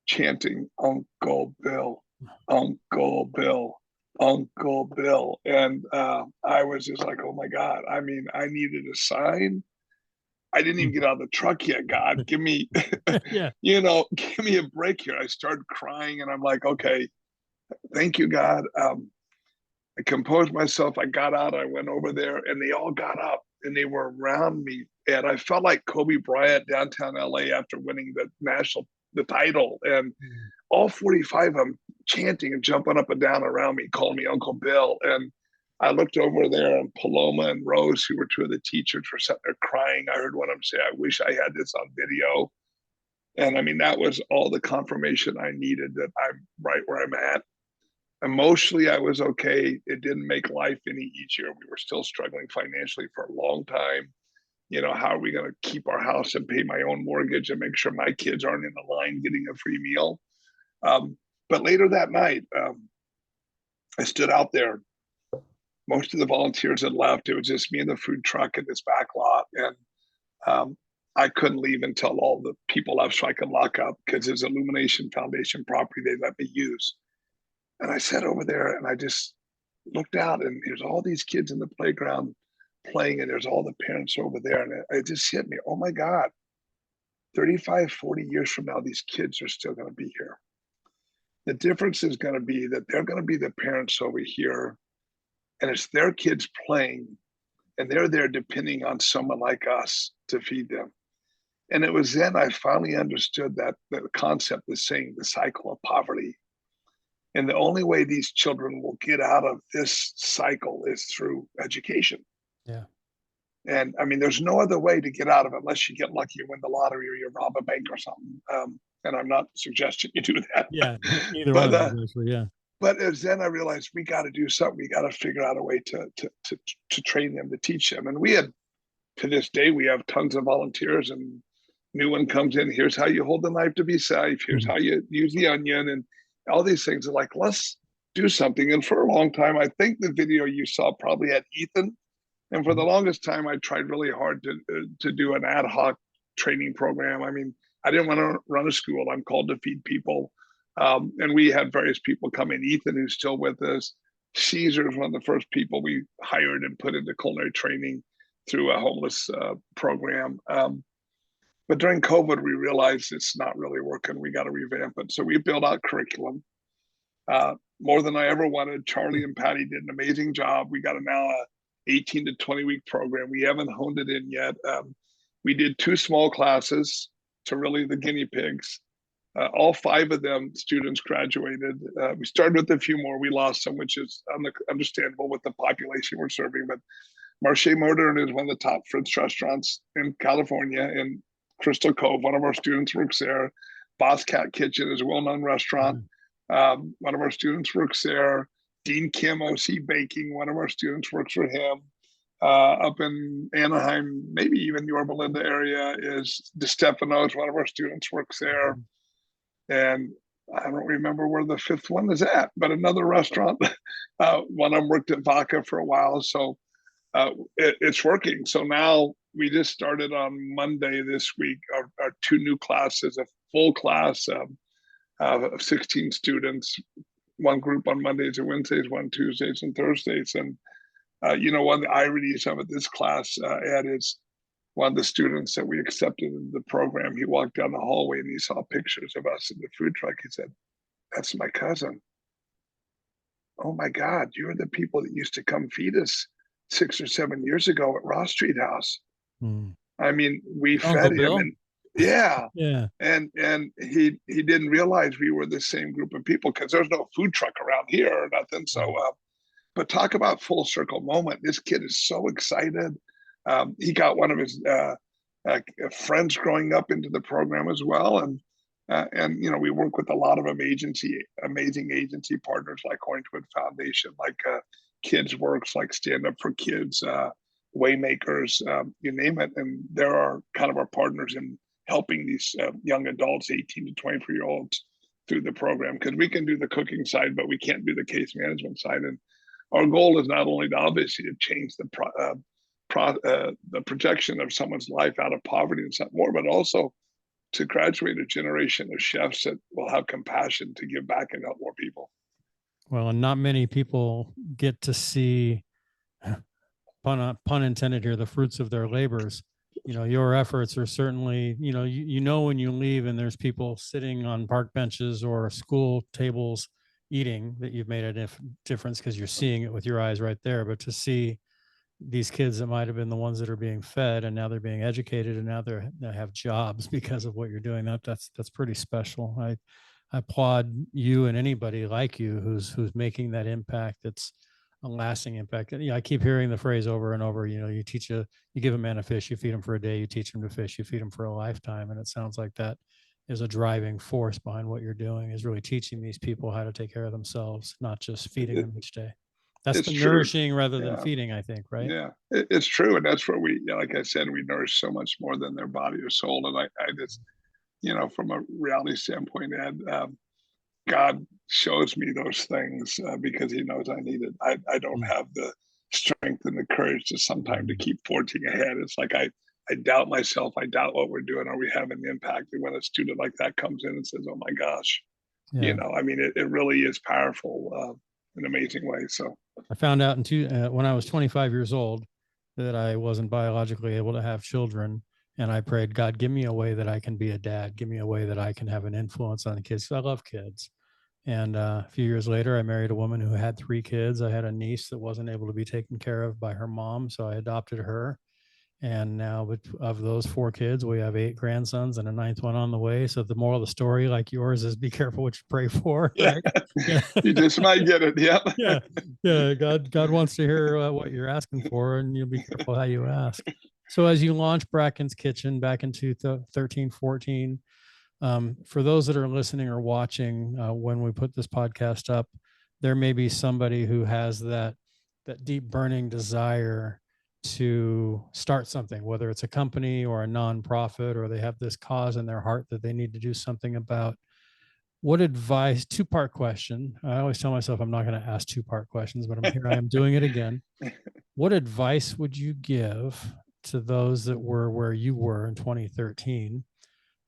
chanting, Uncle Bill, Uncle Bill, Uncle Bill. And I was just like, oh my God. I mean, I needed a sign. I didn't even get out of the truck yet. God, give me, Yeah. give me a break here. I started crying, and I'm like, okay, thank you, God. I composed myself. I got out. I went over there, and they all got up, and they were around me. And I felt like Kobe Bryant downtown LA after winning the title. And all 45 of them chanting and jumping up and down around me, calling me Uncle Bill. And I looked over there, and Paloma and Rose, who were two of the teachers, were sitting there crying. I heard one of them say, I wish I had this on video. And I mean, that was all the confirmation I needed that I'm right where I'm at. Emotionally, I was okay. It didn't make life any easier. We were still struggling financially for a long time. How are we going to keep our house and pay my own mortgage and make sure my kids aren't in the line getting a free meal? But later that night, I stood out there. Most of the volunteers had left. It was just me and the food truck in this back lot. And I couldn't leave until all the people left so I could lock up, because it's Illumination Foundation property they let me use. And I sat over there, and I just looked out, and there's all these kids in the playground playing, and there's all the parents over there. And it just hit me, oh my God, 35, 40 years from now, these kids are still going to be here. The difference is going to be that they're going to be the parents over here, and it's their kids playing, and they're there depending on someone like us to feed them. And it was then I finally understood that the concept is saying the cycle of poverty. And the only way these children will get out of this cycle is through education. Yeah. And I mean, there's no other way to get out of it unless you get lucky and win the lottery or you rob a bank or something. And I'm not suggesting you do that. Yeah. Either one of those, actually. Yeah. But as then I realized we got to do something. We got to figure out a way to train them, to teach them. And we had, to this day, we have tons of volunteers, and new one comes in. Here's how you hold the knife to be safe. Here's how you use the onion, and all these things are like, let's do something. And for a long time, I think the video you saw probably had Ethan. And for the longest time, I tried really hard to do an ad hoc training program. I mean, I didn't want to run a school. I'm called to feed people. And we had various people come in. Ethan, who's still with us. Caesar is one of the first people we hired and put into culinary training through a homeless program. But during COVID, we realized it's not really working. We got to revamp it. So we built out curriculum. More than I ever wanted. Charlie and Patty did an amazing job. We got now a 18 to 20 week program. We haven't honed it in yet. We did 2 small classes to really the guinea pigs. All 5 of them students graduated. We started with a few more. We lost some, which is understandable with the population we're serving. But Marche Modern is one of the top French restaurants in California, in Crystal Cove. One of our students works there. Boss Cat Kitchen is a well-known restaurant. One of our students works there. Dean Kim OC Baking, one of our students works for him. Up in Anaheim, maybe even Yorba Linda area, is DeStefano's. One of our students works there. And I don't remember where the fifth one is at, but another restaurant. One of them worked at Vodka for a while. So it's working. So now we just started on Monday this week, our two new classes, a full class of 16 students, one group on Mondays and Wednesdays, one Tuesdays and Thursdays. And one of the ironies of it, this class, Ed, is one of the students that we accepted in the program. He walked down the hallway and he saw pictures of us in the food truck. He said, "That's my cousin. Oh my God, you're the people that used to come feed us 6 or 7 years ago at Ross Street House." I mean, we fed him, and yeah. And he didn't realize we were the same group of people, because there's no food truck around here or nothing. So but talk about full circle moment. This kid is so excited. He got one of his friends growing up into the program as well. And we work with a lot of amazing agency partners like Orangewood Foundation, like Kids Works, like Stand Up for Kids, Waymakers, you name it. And there are kind of our partners in helping these young adults, 18 to 24-year-olds, through the program, because we can do the cooking side, but we can't do the case management side. And our goal is not only to obviously to change the projection of someone's life out of poverty and something more, but also to graduate a generation of chefs that will have compassion to give back and help more people. Well, and not many people get to see, pun intended here, the fruits of their labors. Your efforts are certainly, when you leave and there's people sitting on park benches or school tables eating, that you've made a difference, because you're seeing it with your eyes right there. But to see these kids that might have been the ones that are being fed, and now they're being educated, and now they have jobs because of what you're doing, that's pretty special. I applaud you and anybody like you who's making that impact. That's a lasting impact. I keep hearing the phrase over and over, you give a man a fish, you feed him for a day, you teach him to fish, you feed him for a lifetime. And it sounds like that is a driving force behind what you're doing, is really teaching these people how to take care of themselves, not just feeding them each day. That's the nourishing rather than feeding, I think, right? Yeah, it's true. And that's where we, like I said, we nourish so much more than their body or soul. And I just, from a reality standpoint, Ed, God shows me those things because he knows I need it. I don't have the strength and the courage to sometimes to keep forging ahead. It's like I doubt myself. I doubt what we're doing. Are we having an impact? And when a student like that comes in and says, "Oh my gosh," it really is powerful in an amazing way. So I found out when I was 25 years old that I wasn't biologically able to have children. And I prayed, "God, give me a way that I can be a dad. Give me a way that I can have an influence on the kids." I love kids. And a few years later, I married a woman who had 3 kids. I had a niece that wasn't able to be taken care of by her mom, so I adopted her. And now, of those 4 kids, we have 8 grandsons and a 9th one on the way. So the moral of the story, like yours, is be careful what you pray for. Right? Yeah. You just might get it. Yeah. Yeah. God wants to hear what you're asking for, and you'll be careful how you ask. So as you launched Bracken's Kitchen back in 2013, 14, for those that are listening or watching, when we put this podcast up, there may be somebody who has that deep burning desire to start something, whether it's a company or a nonprofit, or they have this cause in their heart that they need to do something about. What advice, 2-part question. I always tell myself I'm not going to ask 2-part questions, but I am doing it again. What advice would you give to those that were where you were in 2013?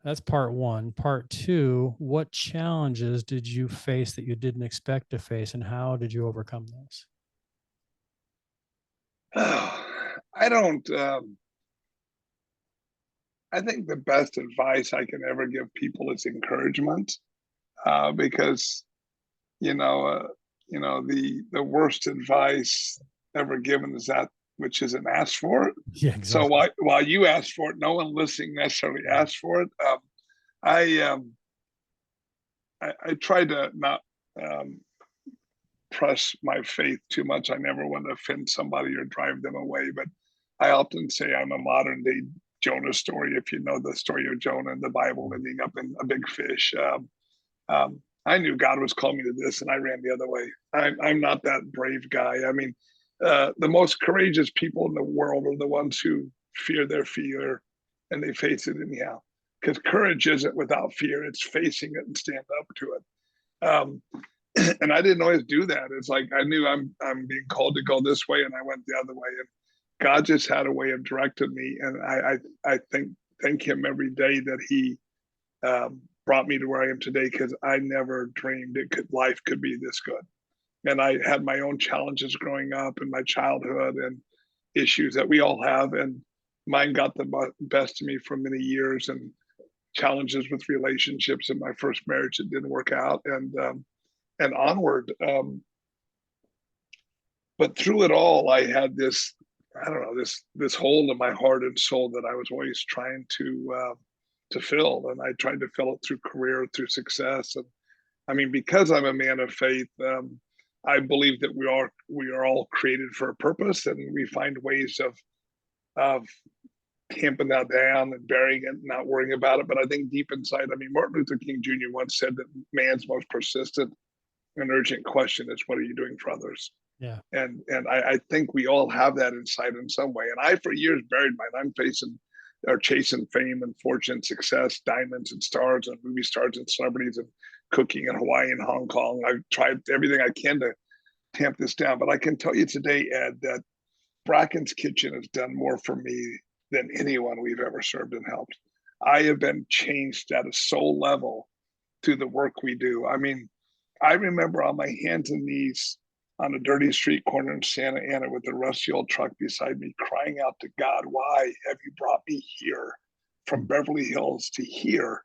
That's part 1. Part 2, what challenges did you face that you didn't expect to face, and how did you overcome those? I don't, I think the best advice I can ever give people is encouragement, because, the worst advice ever given is that which isn't asked for. Yeah, exactly. So while you asked for it, no one listening necessarily asked for it. I try to not press my faith too much. I never want to offend somebody or drive them away. But I often say I'm a modern day Jonah story. If you know the story of Jonah in the Bible ending up in a big fish, I knew God was calling me to this, and I ran the other way. I'm not that brave guy. I mean, the most courageous people in the world are the ones who fear their fear and they face it anyhow. Because courage isn't without fear; it's facing it and stand up to it. And I didn't always do that. It's like I knew I'm being called to go this way, and I went the other way. And God just had a way of directing me, and I thank Him every day that He brought me to where I am today, because I never dreamed life could be this good. And I had my own challenges growing up in my childhood and issues that we all have, and mine got the best of me for many years, and challenges with relationships in my first marriage that didn't work out, and onward. But through it all, I had this, I don't know, this hole in my heart and soul that I was always trying to fill, and I tried to fill it through career, through success. And I mean, because I'm a man of faith, I believe that we are all created for a purpose, and we find ways of tamping that down and burying it and not worrying about it. But I think deep inside, I mean, Martin Luther King Jr. once said that man's most persistent and urgent question is, what are you doing for others? Yeah. And I think we all have that inside in some way. And I, for years, buried mine. I'm facing or chasing fame and fortune, success, diamonds and stars and movie stars and celebrities and cooking in Hawaii and Hong Kong. I've tried everything I can to tamp this down. But I can tell you today, Ed, that Bracken's Kitchen has done more for me than anyone we've ever served and helped. I have been changed at a soul level through the work we do. I mean, I remember on my hands and knees on a dirty street corner in Santa Ana with a rusty old truck beside me, crying out to God, why have you brought me here from Beverly Hills to here?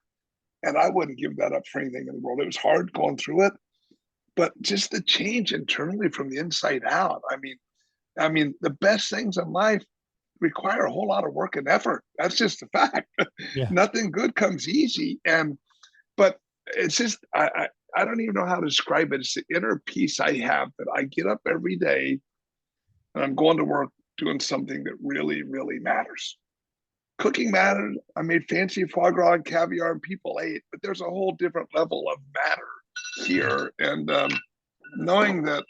And I wouldn't give that up for anything in the world. It was hard going through it, but just the change internally from the inside out. I mean, the best things in life require a whole lot of work and effort. That's just a fact. Yeah. Nothing good comes easy. But it's just, I don't even know how to describe it. It's the inner peace I have that I get up every day and I'm going to work doing something that really, really matters. Cooking mattered. I made fancy foie gras and caviar and people ate, but there's a whole different level of matter here. And knowing that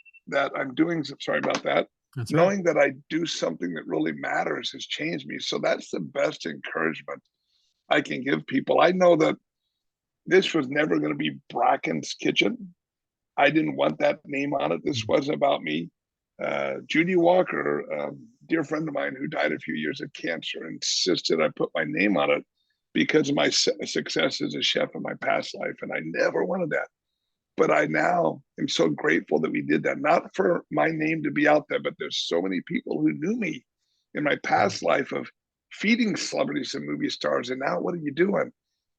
I'm doing, sorry about that, That's right. knowing that I do something that really matters has changed me. So that's the best encouragement I can give people. I know that this was never going to be Bracken's Kitchen. I didn't want that name on it. This wasn't about me. Judy Walker, a dear friend of mine who died a few years of cancer, insisted I put my name on it because of my success as a chef in my past life. And I never wanted that. But I now am so grateful that we did that, not for my name to be out there, but there's so many people who knew me in my past life of feeding celebrities and movie stars. And now what are you doing?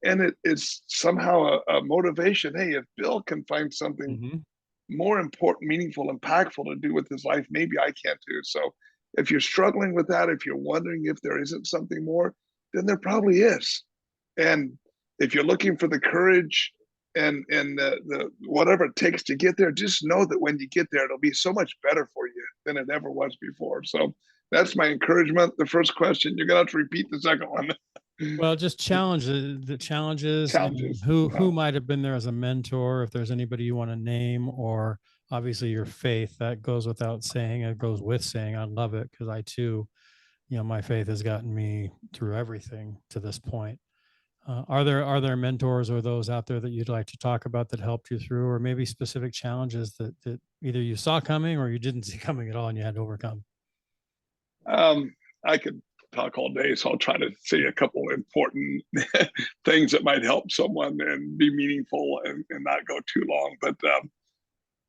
And it is somehow a motivation. Hey, if Bill can find something more important, meaningful, impactful to do with his life, maybe I can too. So if you're struggling with that, if you're wondering if there isn't something more, then there probably is. And if you're looking for the courage and the whatever it takes to get there, just know that when you get there, it'll be so much better for you than it ever was before. So that's my encouragement. The first question, you're gonna have to repeat the second one. Well, just challenge the challenges and Challenges. who might have been there as a mentor, if there's anybody you want to name, or obviously your faith. That goes without saying. It goes with saying. I love it because I too, my faith has gotten me through everything to this point. Are there mentors or those out there that you'd like to talk about that helped you through, or maybe specific challenges that either you saw coming or you didn't see coming at all and you had to overcome? I could talk all day, so I'll try to say a couple important things that might help someone and be meaningful and not go too long. But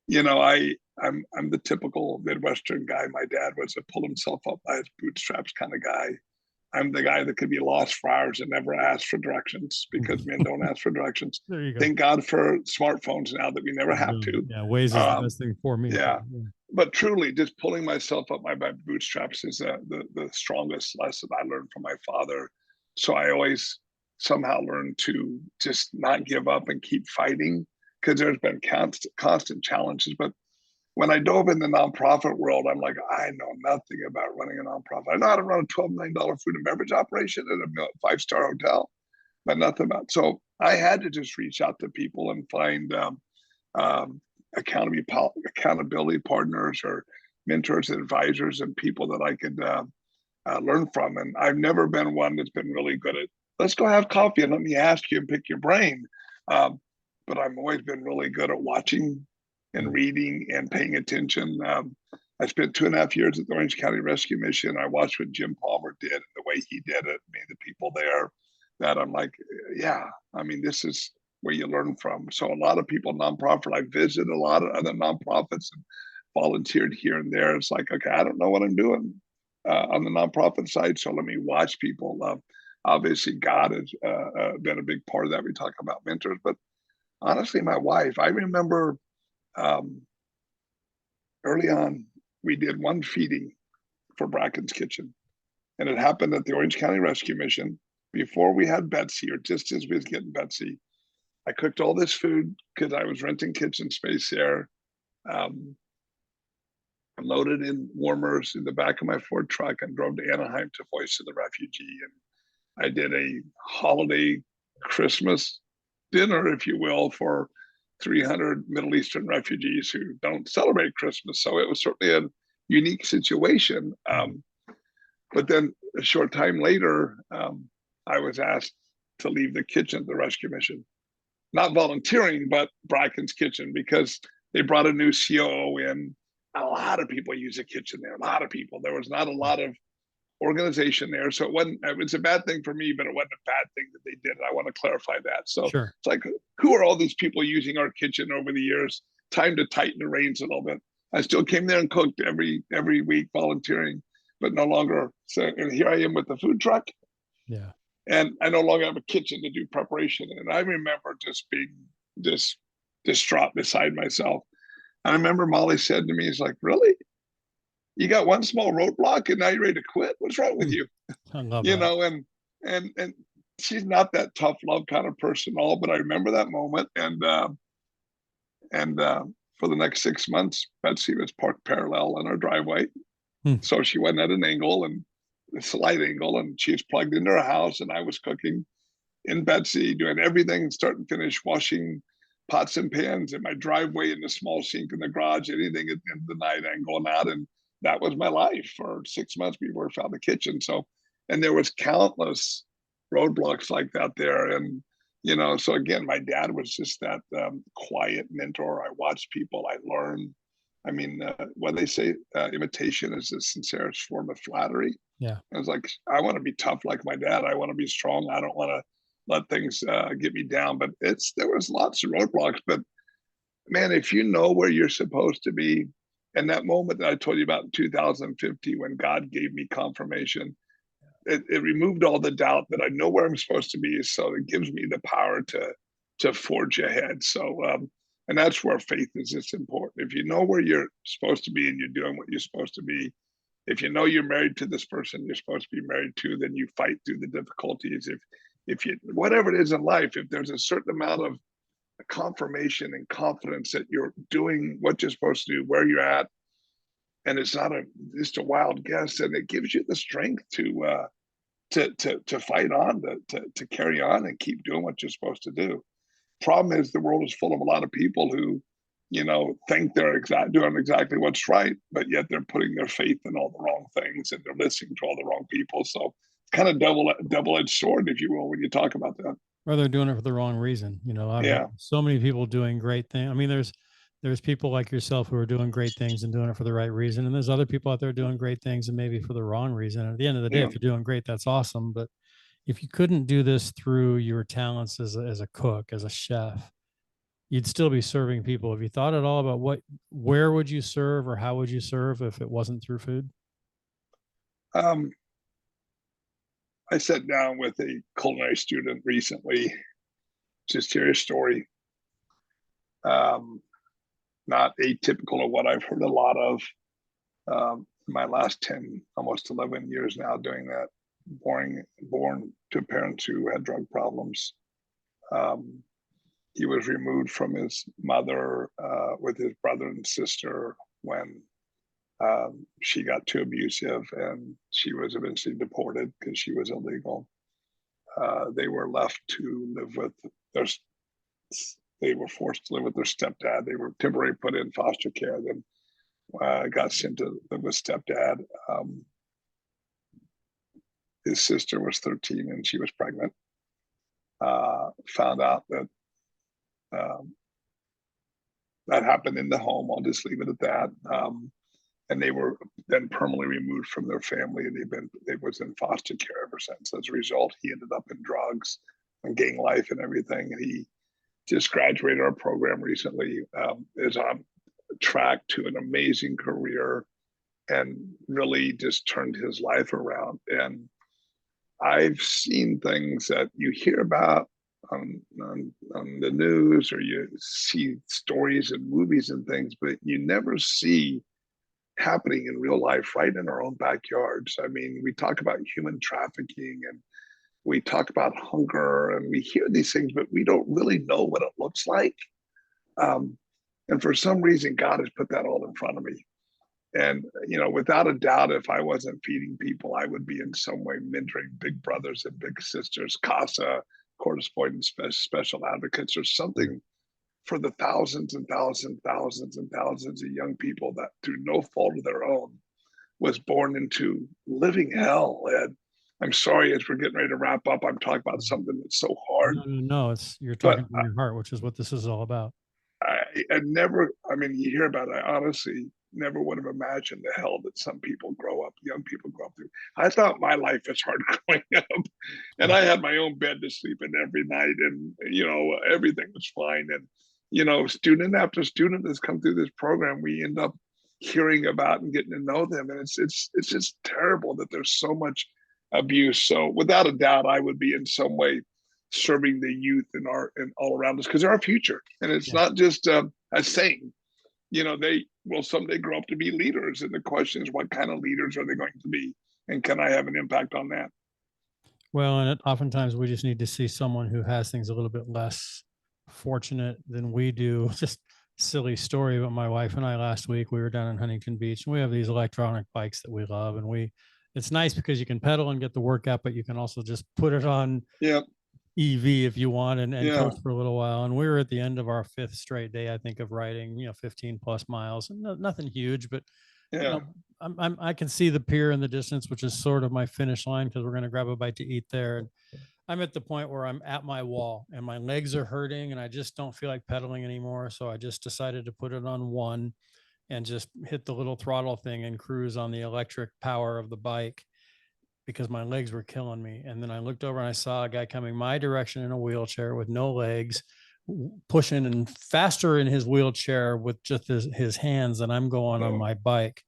I'm the typical Midwestern guy. My dad was a pull himself up by his bootstraps kind of guy. I'm the guy that could be lost for hours and never ask for directions because men don't ask for directions. There you go. Thank God for smartphones now that we never have to. Yeah, Waze is the best thing for me. Yeah. But truly, just pulling myself up by my bootstraps is the strongest lesson I learned from my father. So I always somehow learned to just not give up and keep fighting because there's been constant challenges. But when I dove in the nonprofit world, I'm like, I know nothing about running a nonprofit. I know how to run a $12 million food and beverage operation at a five-star hotel, but nothing about. So I had to just reach out to people and find um, accountability partners or mentors and advisors and people that I could learn from. And I've never been one that's been really good at, let's go have coffee and let me ask you and pick your brain. Um, but I've always been really good at watching and reading and paying attention. I spent 2.5 years at the Orange County Rescue Mission. I watched what Jim Palmer did and the way he did it. I mean, the people there that I'm like, yeah, I mean, this is where you learn from. So a lot of people, nonprofit, I visited a lot of other nonprofits and volunteered here and there. It's like, okay, I don't know what I'm doing on the nonprofit side. So let me watch people. Obviously, God has been a big part of that. We talk about mentors, but honestly, my wife, I remember um, early on, we did one feeding for Bracken's Kitchen, and it happened at the Orange County Rescue Mission before we had Betsy, or just as we was getting Betsy. I cooked all this food because I was renting kitchen space there. Um, I loaded in warmers in the back of my Ford truck and drove to Anaheim to Voice of the Refugee. And I did a holiday Christmas dinner, if you will, for 300 Middle Eastern refugees who don't celebrate Christmas. So it was certainly a unique situation. But then a short time later, I was asked to leave the kitchen at the rescue mission, not volunteering, but Bracken's Kitchen, because they brought a new COO in. A lot of people use the kitchen there. A lot of people. There was not a lot of organization there. So it wasn't, it was a bad thing for me, but it wasn't a bad thing that they did. I want to clarify that. So Sure. it's like, who are all these people using our kitchen over the years? Time to tighten the reins a little bit. I still came there and cooked every week volunteering, but no longer. So and here I am with the food truck. Yeah. And I no longer have a kitchen to do preparation. And I remember just being just distraught beside myself. I remember Molly said to me, "It's like, really? You got one small roadblock and now you're ready to quit? What's wrong with you?" I love You that. know, and she's not that tough love kind of person at all, but I remember that moment. And for the next 6 months, Betsy was parked parallel in our driveway. Hmm. So she went at an angle and a slight angle, and she was plugged into her house, and I was cooking in Betsy, doing everything start and finish, washing pots and pans in my driveway, in the small sink in the garage, anything in the night and going out. And that was my life for 6 months before I found the kitchen. So, and there was countless roadblocks like that there. And, you know, so again, my dad was just that quiet mentor. I watched people, I learned. I mean, what they say, imitation is the sincerest form of flattery. Yeah. I was like, I want to be tough like my dad. I want to be strong. I don't want to let things get me down. But there was lots of roadblocks. But man, if you know where you're supposed to be, and that moment that I told you about in 2050 when God gave me confirmation, it removed all the doubt that I know where I'm supposed to be. So it gives me the power to forge ahead. So and that's where faith is just important. If you know where you're supposed to be and you're doing what you're supposed to be, if you know you're married to this person you're supposed to be married to, then you fight through the difficulties. If you, whatever it is in life, if there's a certain amount of confirmation and confidence that you're doing what you're supposed to do, where you're at, and it's not just a wild guess, and it gives you the strength to fight on, to carry on and keep doing what you're supposed to do. Problem is the world is full of a lot of people who, you know, think they're doing exactly what's right, but yet they're putting their faith in all the wrong things and they're listening to all the wrong people. So it's kind of double-edged sword, if you will, when you talk about that. Or they're doing it for the wrong reason. You know, I've had Yeah, so many people doing great things. I mean, there's people like yourself who are doing great things and doing it for the right reason, and there's other people out there doing great things and maybe for the wrong reason. And at the end of the day, yeah. if you're doing great, that's awesome. But if you couldn't do this through your talents as a cook, as a chef, you'd still be serving people. Have you thought at all about where would you serve or how would you serve if it wasn't through food? Um, I sat down with a culinary student recently, just hear a story. Um, Not atypical of what I've heard a lot of my last 10, almost 11 years now doing that, born to parents who had drug problems. Um, he was removed from his mother with his brother and sister when she got too abusive, and she was eventually deported because she was illegal. They were left to live with their, they were forced to live with their stepdad. They were temporarily put in foster care, then got sent to live with stepdad. His sister was 13 and she was pregnant. Found out that that happened in the home. I'll just leave it at that. And they were then permanently removed from their family, and they was in foster care ever since. As a result, he ended up in drugs and gang life and everything. And he just graduated our program recently, is on track to an amazing career and really just turned his life around. And I've seen things that you hear about on the news, or you see stories and movies and things, but you never see happening in real life right in our own backyards. I mean, we talk about human trafficking and we talk about hunger and we hear these things, but we don't really know what it looks like. And for some reason, God has put that all in front of me. And, you know, without a doubt, if I wasn't feeding people, I would be in some way mentoring big brothers and big sisters, CASA, Court of Avoidance Special Advocates, or something for the thousands and thousands of young people that through no fault of their own was born into living hell. And I'm sorry, as we're getting ready to wrap up, I'm talking about something that's so hard. No, it's you're But talking from your heart, which is what this is all about. I never, I mean, you hear about it, I honestly never would have imagined the hell that some people grow up, young people grow up through. I thought my life was hard growing up, and I had my own bed to sleep in every night, and, you know, everything was fine. And, you know, student after student that's come through this program, we end up hearing about and getting to know them. And it's just terrible that there's so much abuse. So without a doubt, I would be in some way serving the youth in our and all around us, because they're our future. And it's Yeah. not just a saying. You know, they will someday grow up to be leaders, and the question is, what kind of leaders are they going to be, and can I have an impact on that? Well, and oftentimes we just need to see someone who has things a little bit less fortunate than we do. Just silly story, but my wife and I last week we were down in Huntington Beach, and we have these electronic bikes that we love, and it's nice because you can pedal and get the workout, but you can also just put it on Yeah, EV if you want, and yeah, coast for a little while. And we were at the end of our fifth straight day, I think, of riding, 15 plus miles, and nothing huge, but you yeah. know, I can see the pier in the distance, which is sort of my finish line because we're going to grab a bite to eat there. And I'm at the point where I'm at my wall and my legs are hurting and I just don't feel like pedaling anymore. So I just decided to put it on one and just hit the little throttle thing and cruise on the electric power of the bike because my legs were killing me. And then I looked over and I saw a guy coming my direction in a wheelchair with no legs, pushing and faster in his wheelchair with just his hands than I'm going on Oh, my bike.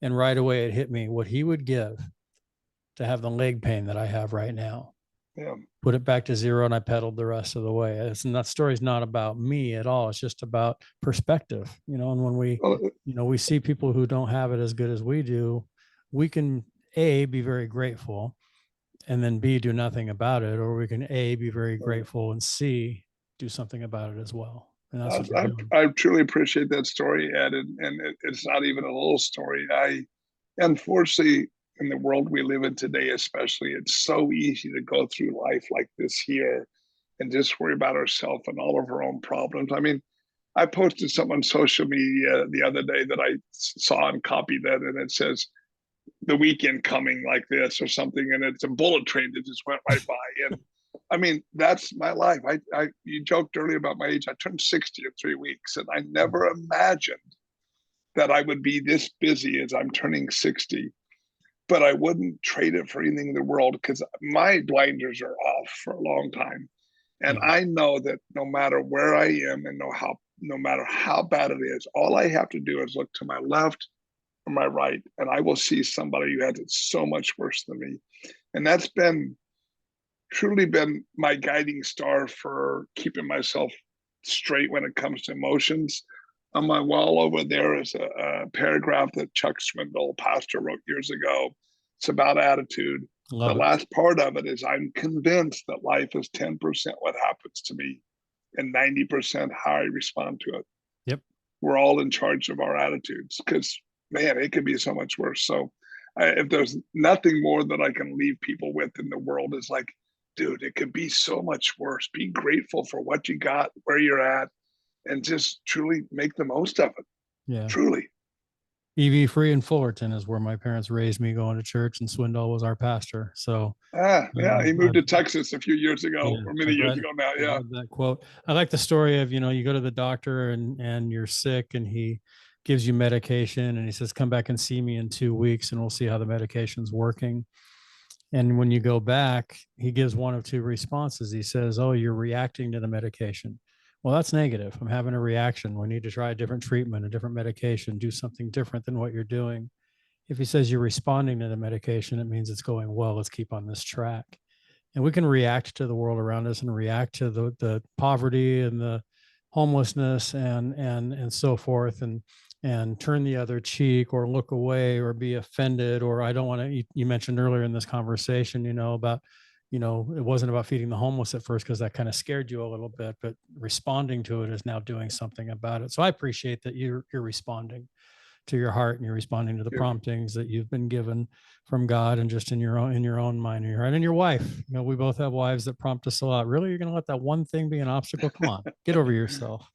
And right away it hit me what he would give to have the leg pain that I have right now. yeah. Put it back to zero, and I pedaled the rest of the way. And that story's not about me at all. It's just about perspective, and when Well, we see people who don't have it as good as we do, we can A, be very grateful, and then B, do nothing about it, or we can A, be very grateful, and C, do something about it as well. And that's what you're doing. I truly appreciate that story, Ed, and it's not even a little story. Unfortunately, in the world we live in today, especially, it's so easy to go through life like this here and just worry about ourselves and all of our own problems. I mean, I posted something on social media the other day that I saw and copied that, and it says, the weekend coming like this or something, and it's a bullet train that just went right by. And I mean, that's my life. You joked earlier about my age. I turned 60 in 3 weeks, and I never imagined that I would be this busy as I'm turning 60. But I wouldn't trade it for anything in the world, because my blinders are off for a long time. And Yeah. I know that no matter where I am and no matter how bad it is, all I have to do is look to my left or my right, and I will see somebody who has it so much worse than me. And that's truly been my guiding star for keeping myself straight when it comes to emotions. On my wall over there is a paragraph that Chuck Swindoll, pastor, wrote years ago. It's about attitude. The Love it. last part of it is, I'm convinced that life is 10% what happens to me and 90% how I respond to it. Yep. We're all in charge of our attitudes because, man, it could be so much worse. So, if there's nothing more that I can leave people with in the world is like, dude, it could be so much worse. Be grateful for what you got, where you're at, and just truly make the most of it. Yeah. Truly. EV free in Fullerton is where my parents raised me going to church, and Swindoll was our pastor. So Yeah, he moved I've, to Texas a few years ago, yeah, or many I've years read, ago now. I've Yeah. read that quote. I like the story of, you go to the doctor and you're sick and he gives you medication and he says, come back and see me in 2 weeks and we'll see how the medication's working. And when you go back, he gives one of two responses. He says, oh, you're reacting to the medication. Well, that's negative. I'm having a reaction. We need to try a different treatment, a different medication, do something different than what you're doing. If he says you're responding to the medication, it means it's going well. Let's keep on this track. And we can react to the world around us and react to the poverty and the homelessness and so forth and turn the other cheek or look away or be offended. Or I don't want to, you mentioned earlier in this conversation, about, it wasn't about feeding the homeless at first because that kind of scared you a little bit, but responding to it is now doing something about it. So I appreciate that you're responding to your heart and you're responding to the promptings that you've been given from God and just in your own mind and your heart. And your wife, we both have wives that prompt us a lot. Really, you're going to let that one thing be an obstacle? Come on, get over yourself.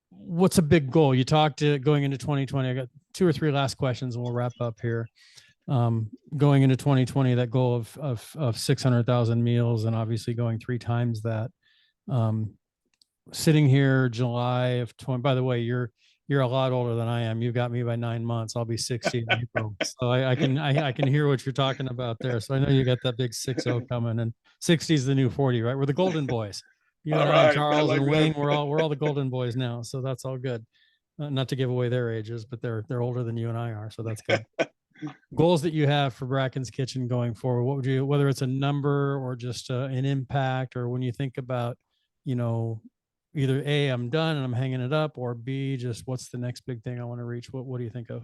What's a big goal? You talked going into 2020. I got 2 or 3 last questions and we'll wrap up here. Going into 2020, that goal of 600,000 meals and obviously going 3 times that. Sitting here July of 20, by the way, you're a lot older than I am. You've got me by 9 months. I'll be 60 in April. So I can hear what you're talking about there. So I know you got that big 60 coming, and 60 is the new 40, right? We're the golden boys. You and I and Charles and Wayne, we're all the golden boys now. So that's all good. Not to give away their ages, but they're older than you and I are. So that's good. Goals that you have for Bracken's Kitchen going forward, what would you, whether it's a number or just an impact, or when you think about, either A, I'm done and I'm hanging it up, or B, just what's the next big thing I want to reach? What do you think of?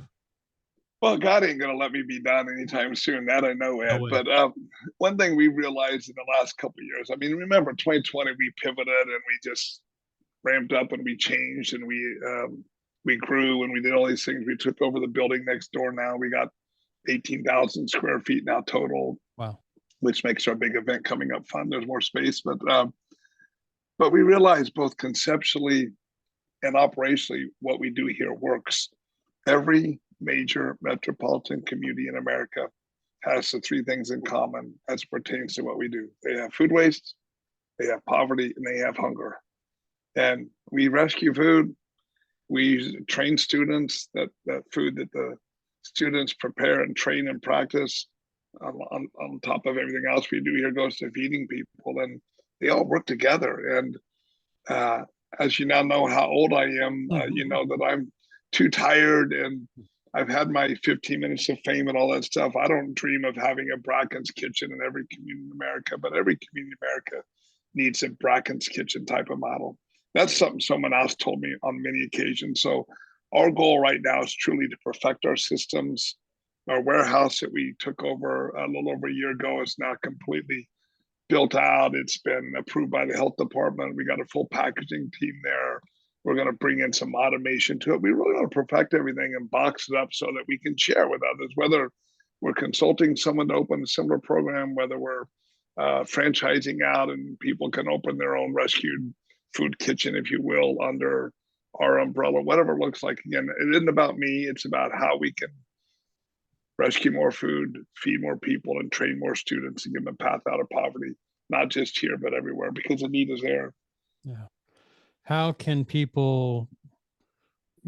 Well, God ain't gonna let me be done anytime soon. That I know, Ed. No way. But one thing we realized in the last couple of years, I mean, remember 2020, we pivoted and we just ramped up and we changed and we grew and we did all these things. We took over the building next door. Now we got 18,000 square feet now total. Wow. Which makes our big event coming up fun. There's more space, but we realized both conceptually and operationally what we do here works. Every major metropolitan community in America has the 3 things in common as pertains to what we do. They have food waste, they have poverty, and they have hunger. And we rescue food. We train students that food that the students prepare and train and practice on top of everything else we do here goes to feeding people. And they all work together. And as you now know how old I am, you know that I'm too tired and I've had my 15 minutes of fame and all that stuff. I don't dream of having a Bracken's Kitchen in every community in America, but every community in America needs a Bracken's Kitchen type of model. That's something someone else told me on many occasions. So our goal right now is truly to perfect our systems. Our warehouse that we took over a little over a year ago is now completely built out. It's been approved by the health department. We got a full packaging team there. We're going to bring in some automation to it. We really want to perfect everything and box it up so that we can share with others, whether we're consulting someone to open a similar program, whether we're franchising out and people can open their own rescued food kitchen, if you will, under our umbrella, whatever it looks like. Again, it isn't about me. It's about how we can rescue more food, feed more people, and train more students and give them a path out of poverty, not just here, but everywhere, because the need is there. Yeah. How can people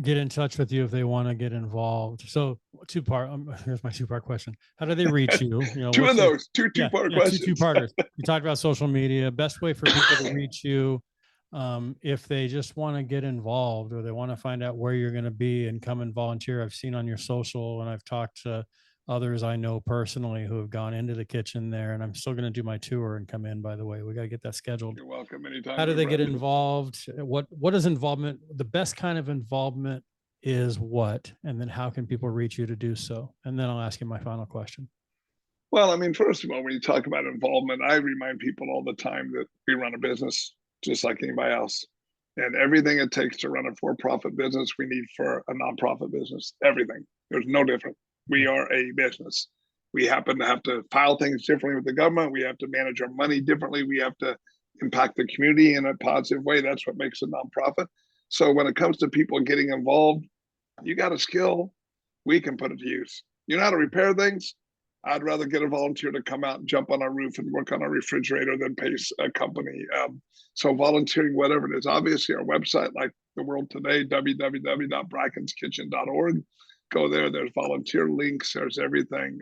get in touch with you if they want to get involved? So here's my 2-part question. How do they reach you? Two of those, two-part questions. Two-parters. You talked about social media. Best way for people to reach you if they just want to get involved or they want to find out where you're going to be and come and volunteer. I've seen on your social and I've talked to others I know personally who have gone into the kitchen there, and I'm still going to do my tour and come in, by the way. We got to get that scheduled. You're welcome anytime. How do they get involved? What is involvement? The best kind of involvement is what? And then how can people reach you to do so? And then I'll ask you my final question. Well, I mean, first of all, when you talk about involvement, I remind people all the time that we run a business. just like anybody else. And everything it takes to run a for-profit business, we need for a nonprofit business. Everything. There's no different. We are a business. We happen to have to file things differently with the government. We have to manage our money differently. We have to impact the community in a positive way. That's what makes a nonprofit. So when it comes to people getting involved, you got a skill, we can put it to use. You know how to repair things? I'd rather get a volunteer to come out and jump on our roof and work on a refrigerator than pay a company. So volunteering, whatever it is, obviously our website, like the world today, www.brackenskitchen.org. Go there. There's volunteer links. There's everything.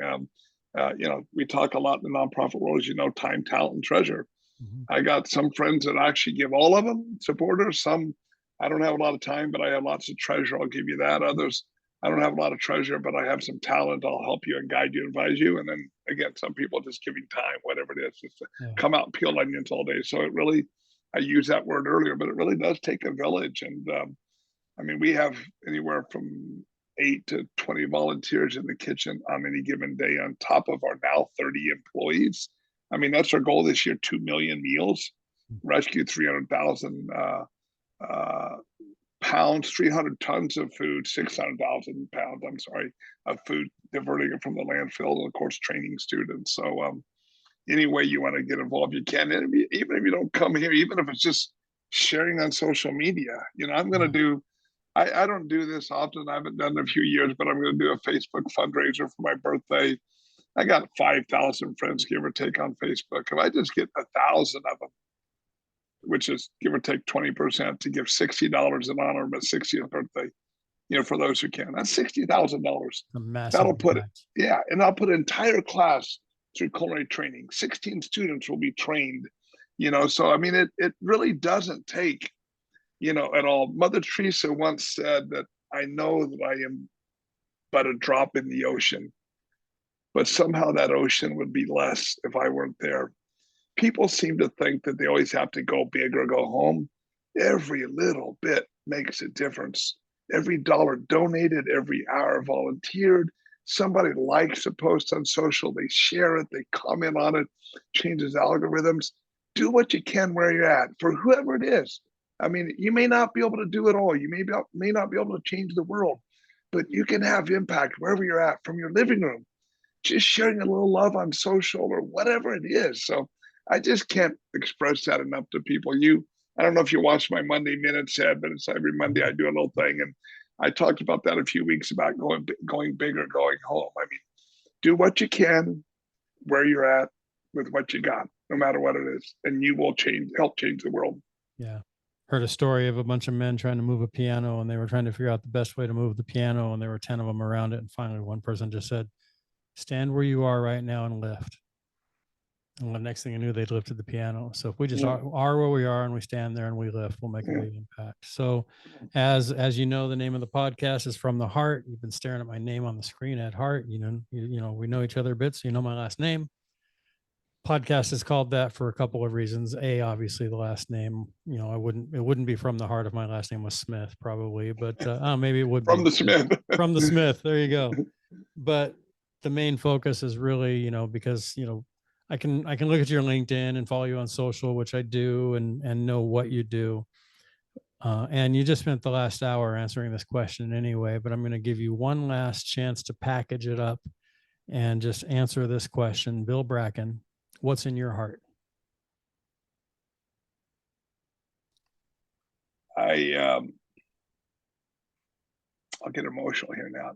We talk a lot in the nonprofit world, as you know, time, talent, and treasure. Mm-hmm. I got some friends that actually give all of them, supporters. Some, I don't have a lot of time, but I have lots of treasure. I'll give you that. Others, I don't have a lot of treasure, but I have some talent. I'll help you and guide you, advise you. And then again, some people just giving time, whatever it is, just to come out and peel onions all day. So it really, I used that word earlier, but it really does take a village. And we have anywhere from 8 to 20 volunteers in the kitchen on any given day, on top of our now 30 employees. That's our goal this year: 2 million meals, rescue 300,000 pounds, 300 tons of food, 600,000 pounds, of food, diverting it from the landfill, and of course, training students. So any way you want to get involved, you can. And even if you don't come here, even if it's just sharing on social media, I'm going to do, I don't do this often. I haven't done it in a few years, but I'm going to do a Facebook fundraiser for my birthday. I got 5,000 friends, give or take, on Facebook. If I just get 1,000 of them, which is give or take 20%, to give $60 in honor of my 60th birthday, for those who can, that's $60,000. That'll put it, and I'll put an entire class through culinary training. 16 students will be trained, so it really doesn't take, at all. Mother Teresa once said that, I know that I am but a drop in the ocean, but somehow that ocean would be less if I weren't there. People seem to think that they always have to go big or go home. Every little bit makes a difference. Every dollar donated, every hour volunteered, somebody likes a post on social, they share it, they comment on it, changes algorithms. Do what you can where you're at, for whoever it is. You may not be able to do it all. You may not be able to change the world, but you can have impact wherever you're at, from your living room, just sharing a little love on social or whatever it is. So I just can't express that enough to people. I don't know if you watch my Monday Minutes ad, but it's every Monday I do a little thing. And I talked about that a few weeks about going big or going home. Do what you can where you're at with what you got, no matter what it is. And you will help change the world. Yeah. Heard a story of a bunch of men trying to move a piano, and they were trying to figure out the best way to move the piano. And there were 10 of them around it. And finally, one person just said, "Stand where you are right now and lift." And the next thing I knew, they'd lifted the piano. So if we just are where we are and we stand there and we lift, we'll make a big impact. So as you know, the name of the podcast is From the Heart. You've been staring at my name on the screen at Hart. We know each other a bit, so you know my last name. Podcast is called that for a couple of reasons. A, obviously the last name, it wouldn't be From the Heart if my last name was Smith, probably, but maybe it would From the Smith. From the Smith. There you go. But the main focus is really, because, I can look at your LinkedIn and follow you on social, which I do, and know what you do. And you just spent the last hour answering this question anyway, but I'm going to give you one last chance to package it up and just answer this question. Bill Bracken, what's in your heart? I'll get emotional here now.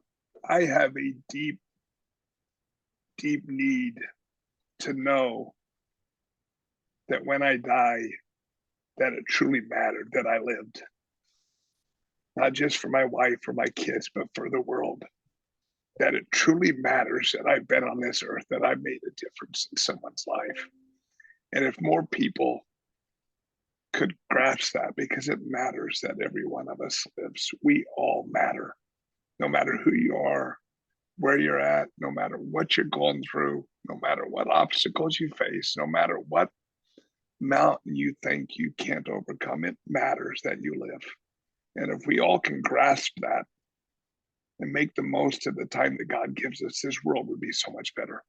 I have a deep, deep need to know that when I die, that it truly mattered that I lived. Not just for my wife or my kids, but for the world. That it truly matters that I've been on this earth, that I've made a difference in someone's life. And if more people could grasp that, because it matters that every one of us lives. We all matter, no matter who you are, where you're at, no matter what you're going through, no matter what obstacles you face, no matter what mountain you think you can't overcome, it matters that you live. And if we all can grasp that and make the most of the time that God gives us, this world would be so much better.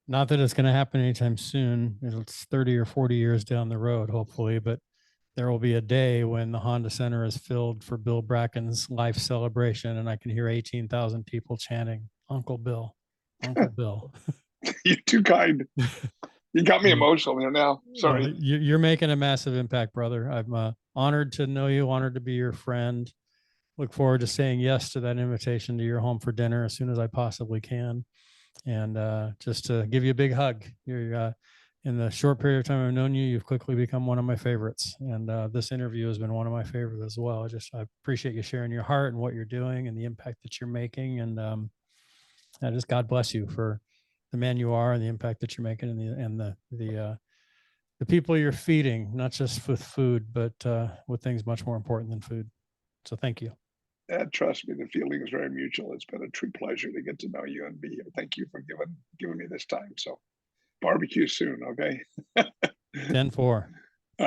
Not that it's going to happen anytime soon. It's 30 or 40 years down the road, hopefully, but there will be a day when the Honda Center is filled for Bill Bracken's life celebration, and I can hear 18,000 people chanting, Uncle Bill, Uncle Bill. You're too kind. You got me emotional here now. Well, Sorry. you're making a massive impact, brother. I'm honored to know you, honored to be your friend. Look forward to saying yes to that invitation to your home for dinner as soon as I possibly can. And just to give you a big hug. You're in the short period of time I've known you, you've quickly become one of my favorites. And this interview has been one of my favorites as well. I appreciate you sharing your heart and what you're doing and the impact that you're making. And just God bless you for the man you are and the impact that you're making and the people you're feeding, not just with food, but with things much more important than food. So thank you. Trust me, the feeling is very mutual. It's been a true pleasure to get to know you and be here. Thank you for giving me this time. So barbecue soon, okay? 10-4.